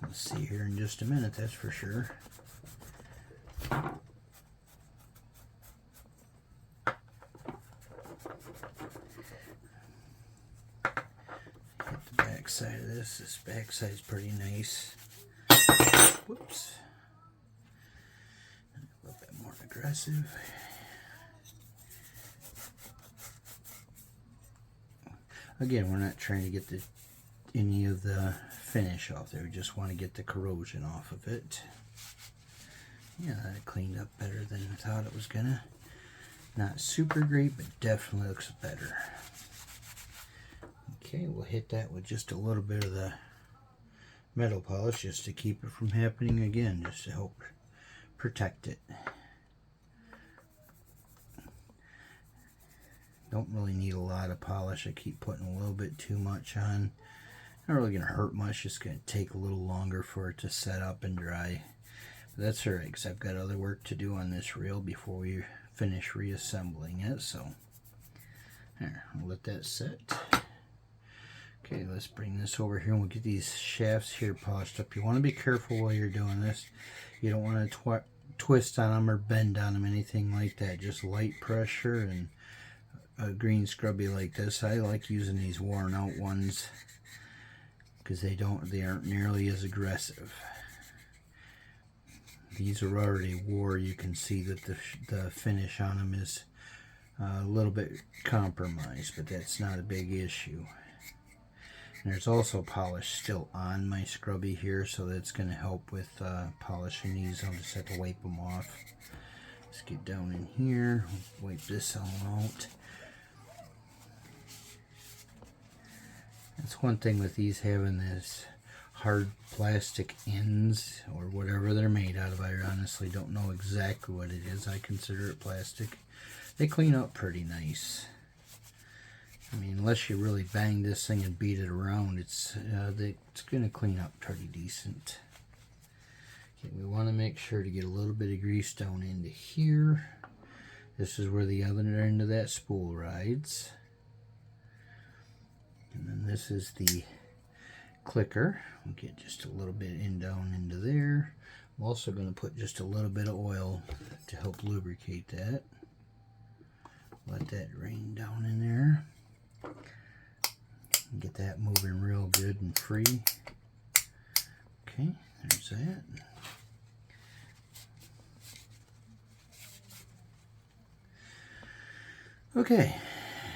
We'll see here in just a minute, that's for sure. Side of this back side is pretty nice. Whoops. A little bit more aggressive. Again, we're not trying to get any of the finish off there. We just want to get the corrosion off of it. Yeah, that cleaned up better than I thought it was gonna. Not super great, but definitely looks better. Okay, we'll hit that with just a little bit of the metal polish just to keep it from happening again, just to help protect it. Don't really need a lot of polish. I keep putting a little bit too much on. Not really going to hurt much, just going to take a little longer for it to set up and dry. But that's alright, because I've got other work to do on this reel before we finish reassembling it. So, there, I'll let that set. Okay, let's bring this over here and we'll get these shafts here polished up. You want to be careful while you're doing this. You don't want to twist on them or bend on them, anything like that. Just light pressure and a green scrubby like this. I like using these worn out ones because they aren't nearly as aggressive. These are already wore. You can see that the finish on them is a little bit compromised, but that's not a big issue. And there's also polish still on my scrubby here, so that's going to help with polishing these. I'll just have to wipe them off. Let's get down in here, wipe this all out. That's one thing with these having this hard plastic ends or whatever they're made out of. I honestly don't know exactly what it is. I consider it plastic. They clean up pretty nice. I mean, unless you really bang this thing and beat it around, it's going to clean up pretty decent. Okay, we want to make sure to get a little bit of grease down into here. This is where the other end of that spool rides. And then this is the clicker. We'll get just a little bit down into there. I'm also going to put just a little bit of oil to help lubricate that. Let that rain down in there. Get that moving real good and free. Okay, there's that. Okay,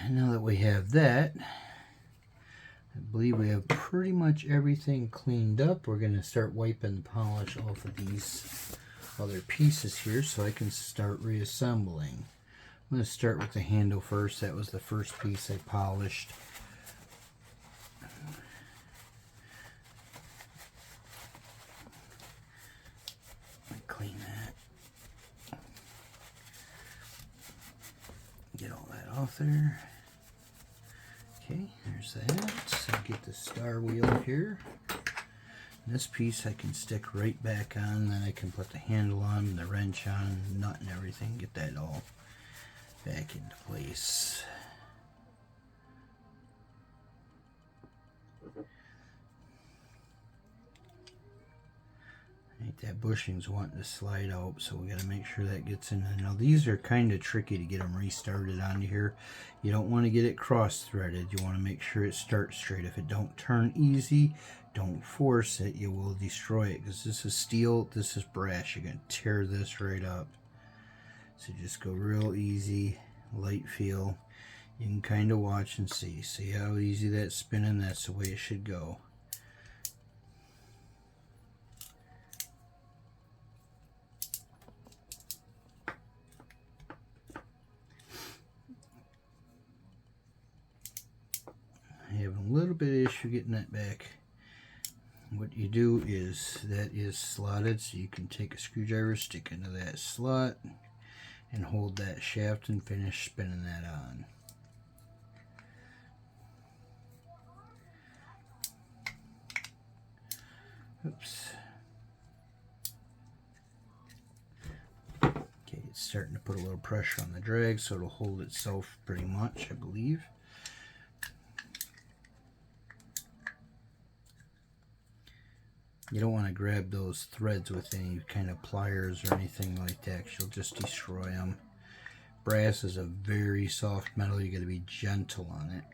now that we have that, I believe we have pretty much everything cleaned up. We're going to start wiping the polish off of these other pieces here so I can start reassembling. I'm going to start with the handle first. That was the first piece I polished. off there. Okay, there's that. So get the star wheel here. This piece I can stick right back on, then I can put the handle on, the wrench on, nut and everything, get that all back into place. Right, that bushing's wanting to slide out, so we got to make sure that gets in. Now these are kind of tricky to get them restarted onto here. You don't want to get it cross-threaded. You want to make sure it starts straight. If it don't turn easy, don't force it. You will destroy it, because this is steel, this is brass. You're going to tear this right up. So just go real easy, light feel. You can kind of watch and see. See how easy that's spinning? That's the way it should go. Having a little bit of issue getting that back. What you do is, that is slotted, so you can take a screwdriver, stick into that slot, and hold that shaft and finish spinning that on. Oops. Okay, it's starting to put a little pressure on the drag, so it'll hold itself pretty much, I believe. You don't want to grab those threads with any kind of pliers or anything like that, 'cause you'll just destroy them. Brass is a very soft metal. You got to be gentle on it.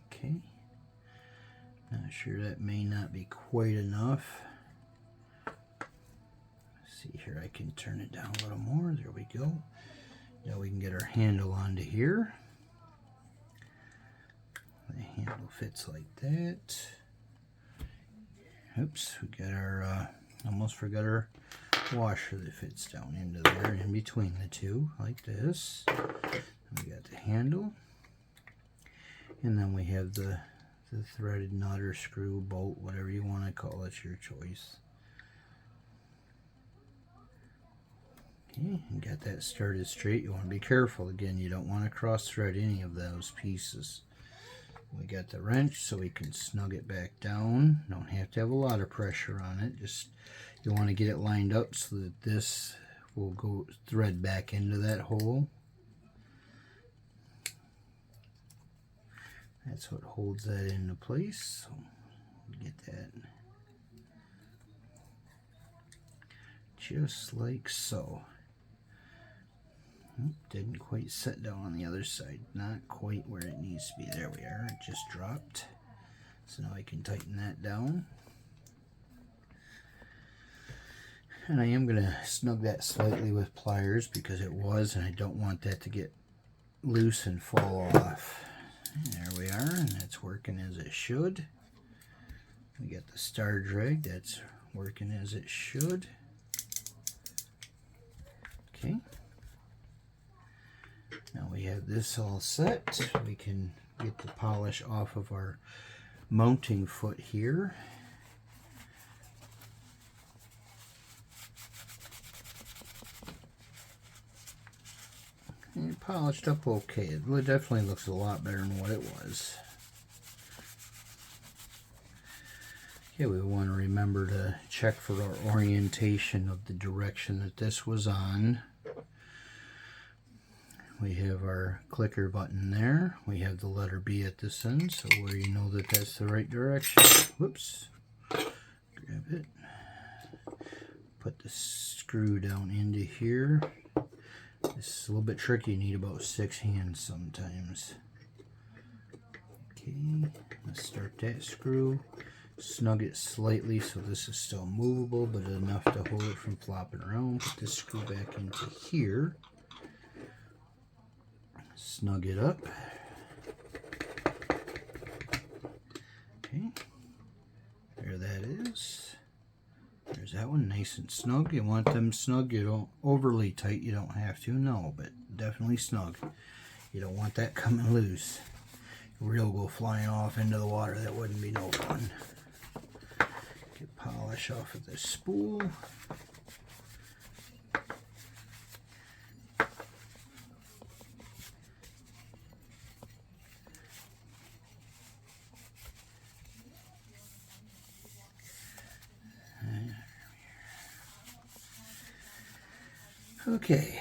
Okay. Not sure, that may not be quite enough. Let's see here, I can turn it down a little more. There we go. Now we can get our handle onto here. The handle fits like that. Oops, we got our, almost forgot our washer that fits down into there in between the two, like this. And we got the handle. And then we have the threaded nut or screw, bolt, whatever you want to call it, your choice. Okay, and got that started straight. You want to be careful. Again, you don't want to cross thread any of those pieces. We got the wrench so we can snug it back down. Don't have to have a lot of pressure on it. Just, you want to get it lined up so that this will go thread back into that hole. That's what holds that into place. So get that just like so. Didn't quite set down on the other side. Not quite where it needs to be. There we are. It just dropped. So now I can tighten that down. And I am going to snug that slightly with pliers because it was, and I don't want that to get loose and fall off. There we are, and that's working as it should. We got the star drag. That's working as it should. Okay. Now we have this all set. We can get the polish off of our mounting foot here. And it polished up okay. It definitely looks a lot better than what it was. Okay, we want to remember to check for our orientation of the direction that this was on. We have our clicker button there. We have the letter B at this end, so where you know that that's the right direction. Whoops. Grab it. Put the screw down into here. This is a little bit tricky. You need about 6 hands sometimes. Okay, let's start that screw. Snug it slightly so this is still movable, but enough to hold it from flopping around. Put this screw back into here. Snug it up. Okay, there that is. There's that one, nice and snug. You want them snug. You don't overly tight. You don't have to, no, but definitely snug. You don't want that coming loose. Reel go flying off into the water. That wouldn't be no fun. Get polish off of this spool. Okay,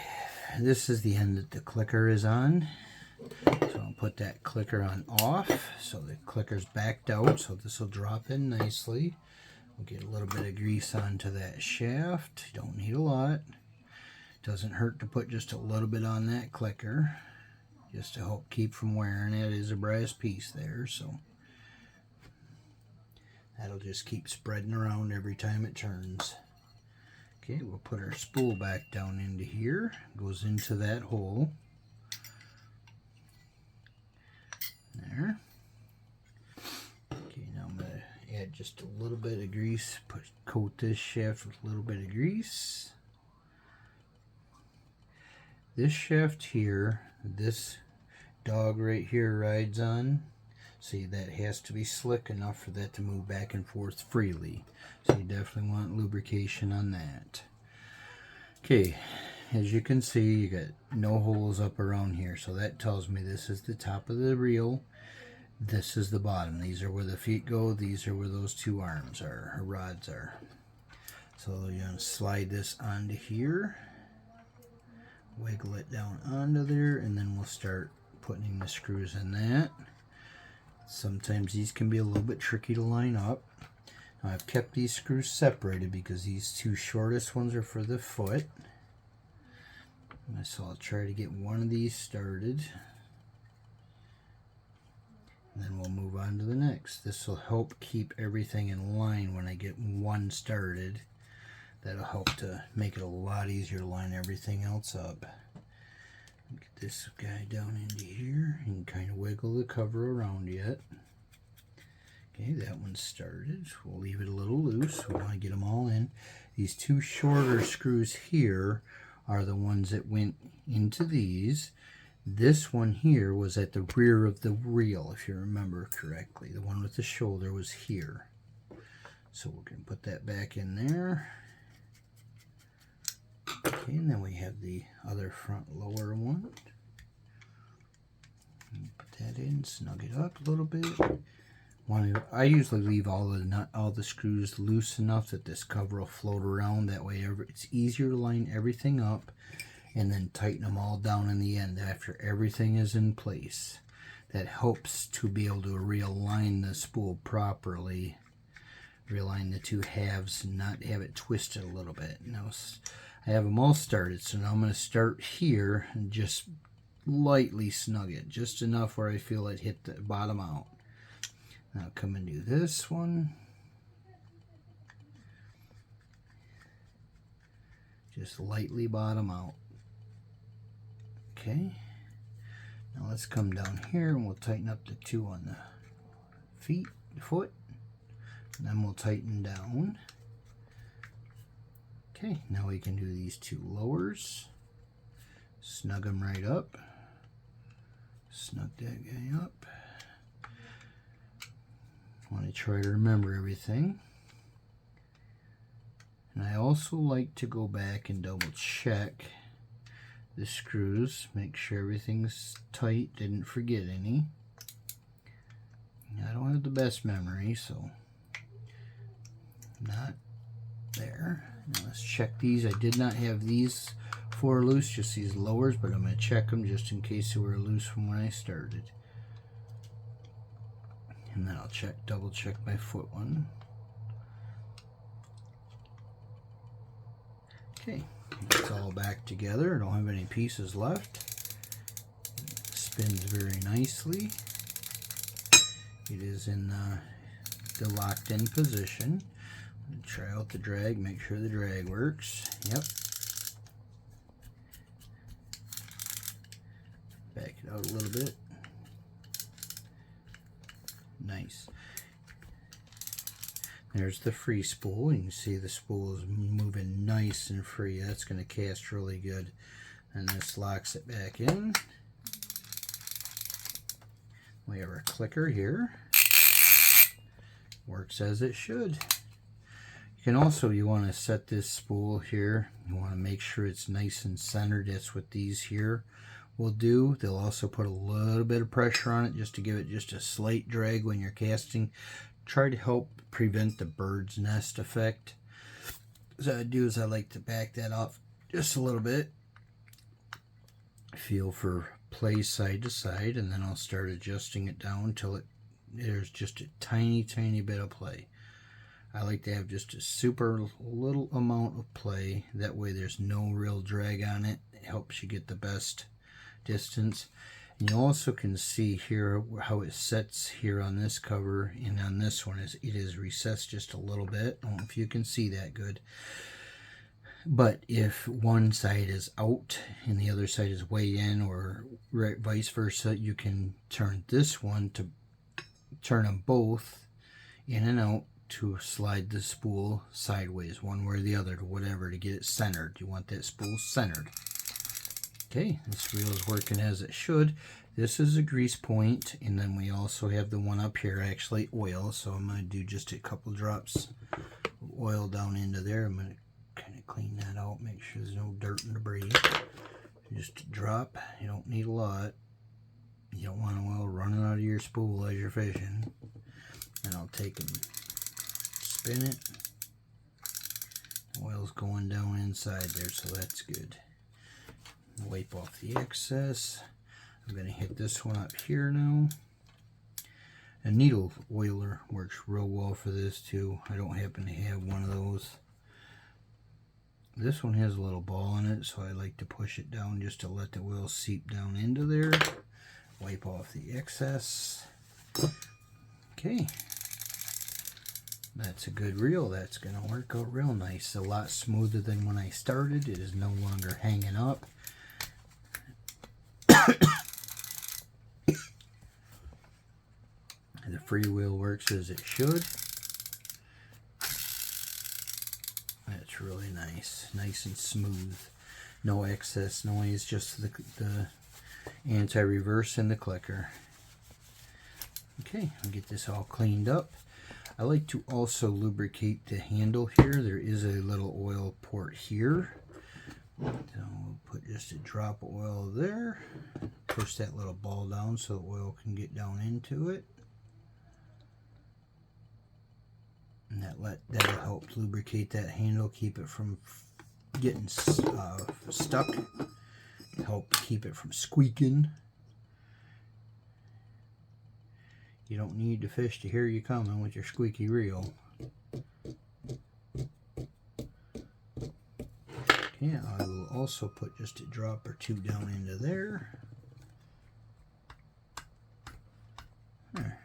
this is the end that the clicker is on. So I'll put that clicker on off so the clicker's backed out, so this will drop in nicely. We'll get a little bit of grease onto that shaft. You don't need a lot. Doesn't hurt to put just a little bit on that clicker just to help keep from wearing. It is a brass piece there, so that'll just keep spreading around every time it turns. Okay, we'll put our spool back down into here. Goes into that hole. There. Okay, now I'm going to add just a little bit of grease. Coat this shaft with a little bit of grease. This shaft here, this dog right here rides on. See, that has to be slick enough for that to move back and forth freely. So you definitely want lubrication on that. Okay, as you can see, you got no holes up around here. So that tells me this is the top of the reel. This is the bottom. These are where the feet go. These are where those two arms are, or rods are. So you're going to slide this onto here. Wiggle it down onto there, and then we'll start putting the screws in that. Sometimes these can be a little bit tricky to line up. Now I've kept these screws separated because these two shortest ones are for the foot. So I'll try to get one of these started. And then we'll move on to the next. This will help keep everything in line when I get one started. That'll help to make it a lot easier to line everything else up. Get this guy down into here and kind of wiggle the cover around it. Okay, that one's started. We'll leave it a little loose. We want to get them all in. These two shorter screws here are the ones that went into these. This one here was at the rear of the reel, if you remember correctly. The one with the shoulder was here. So we're going to put that back in there. Okay, and then we have the other front lower one. Put that in, snug it up a little bit. I usually leave all the screws loose enough that this cover will float around. That way it's easier to line everything up and then tighten them all down in the end after everything is in place. That helps to be able to realign the spool properly. Realign the two halves and not have it twisted a little bit. Now I have them all started, so now I'm going to start here and just lightly snug it, just enough where I feel it hit the bottom out. Now come and do this one. Just lightly bottom out. Okay. Now let's come down here and we'll tighten up the two on the foot. And then we'll tighten down. Okay, now we can do these two lowers. Snug them right up. Snug that guy up. Want to try to remember everything. And I also like to go back and double check the screws. Make sure everything's tight. Didn't forget any. I don't have the best memory, so not there. Now let's check these. I did not have these four loose, just these lowers, but I'm going to check them just in case they were loose from when I started. And then I'll double check my foot one. Okay, it's all back together. I don't have any pieces left. It spins very nicely. It is in the locked in position. Try out the drag, make sure the drag works. Yep. Back it out a little bit. Nice. There's the free spool. You can see the spool is moving nice and free. That's going to cast really good. And this locks it back in. We have our clicker here. Works as it should. You can also, you want to set this spool here. You want to make sure it's nice and centered. That's what these here will do. They'll also put a little bit of pressure on it just to give it just a slight drag when you're casting. Try to help prevent the bird's nest effect. So what I do is I like to back that off just a little bit. Feel for play side to side, and then I'll start adjusting it down until there's just a tiny bit of play. I like to have just a super little amount of play. That way there's no real drag on it. It helps you get the best distance. And you also can see here how it sets here on this cover, and on this one it is recessed just a little bit. I don't know if you can see that good. But if one side is out and the other side is way in, or vice versa, you can turn this one to turn them both in and out to slide the spool sideways, one way or the other, to whatever, to get it centered. You want that spool centered. Okay, this reel is working as it should. This is a grease point, and then we also have the one up here, actually oil. So I'm going to do just a couple drops of oil down into there. I'm going to kind of clean that out, make sure there's no dirt and debris. Just a drop. You don't need a lot. You don't want oil running out of your spool as you're fishing. And I'll take and spin it. Oil's going down inside there, so that's good. Wipe off the excess. I'm going to hit this one up here now. A needle oiler works real well for this too. I don't happen to have one of those. This one has a little ball in it, so I like to push it down just to let the oil seep down into there. Wipe off the excess. Okay. That's a good reel. That's going to work out real nice. A lot smoother than when I started. It is no longer hanging up. The freewheel works as it should. That's really nice. Nice and smooth. No excess noise, just the anti-reverse and the clicker. Okay, I'll get this all cleaned up. I like to also lubricate the handle here. There is a little oil port here. So we'll put just a drop of oil there. Push that little ball down so the oil can get down into it. And that'll help lubricate that handle, keep it from getting stuck, help keep it from squeaking. You don't need the fish to hear you coming with your squeaky reel. Okay, I will also put just a drop or two down into there. There.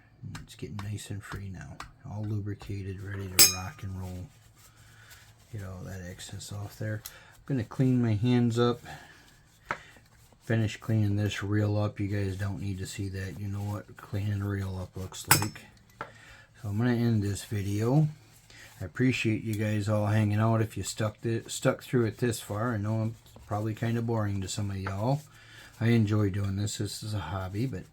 It's getting nice and free now. All lubricated, ready to rock and roll. Get all that excess off there. I'm going to clean my hands up. Finish cleaning this reel up. You guys don't need to see that. You know what cleaning a reel up looks like. So I'm going to end this video. I appreciate you guys all hanging out. If you stuck through it this far, I know I'm probably kind of boring to some of y'all. I enjoy doing this. This is a hobby, but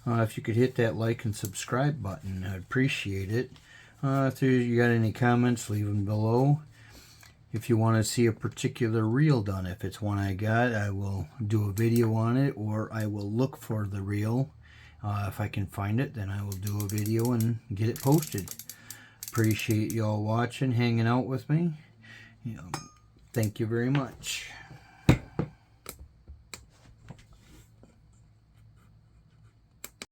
if you could hit that like and subscribe button, I'd appreciate it. If you got any comments, leave them below. If you want to see a particular reel done, if it's one I got, I will do a video on it, or I will look for the reel. If I can find it, then I will do a video and get it posted. Appreciate y'all watching, hanging out with me. Thank you very much.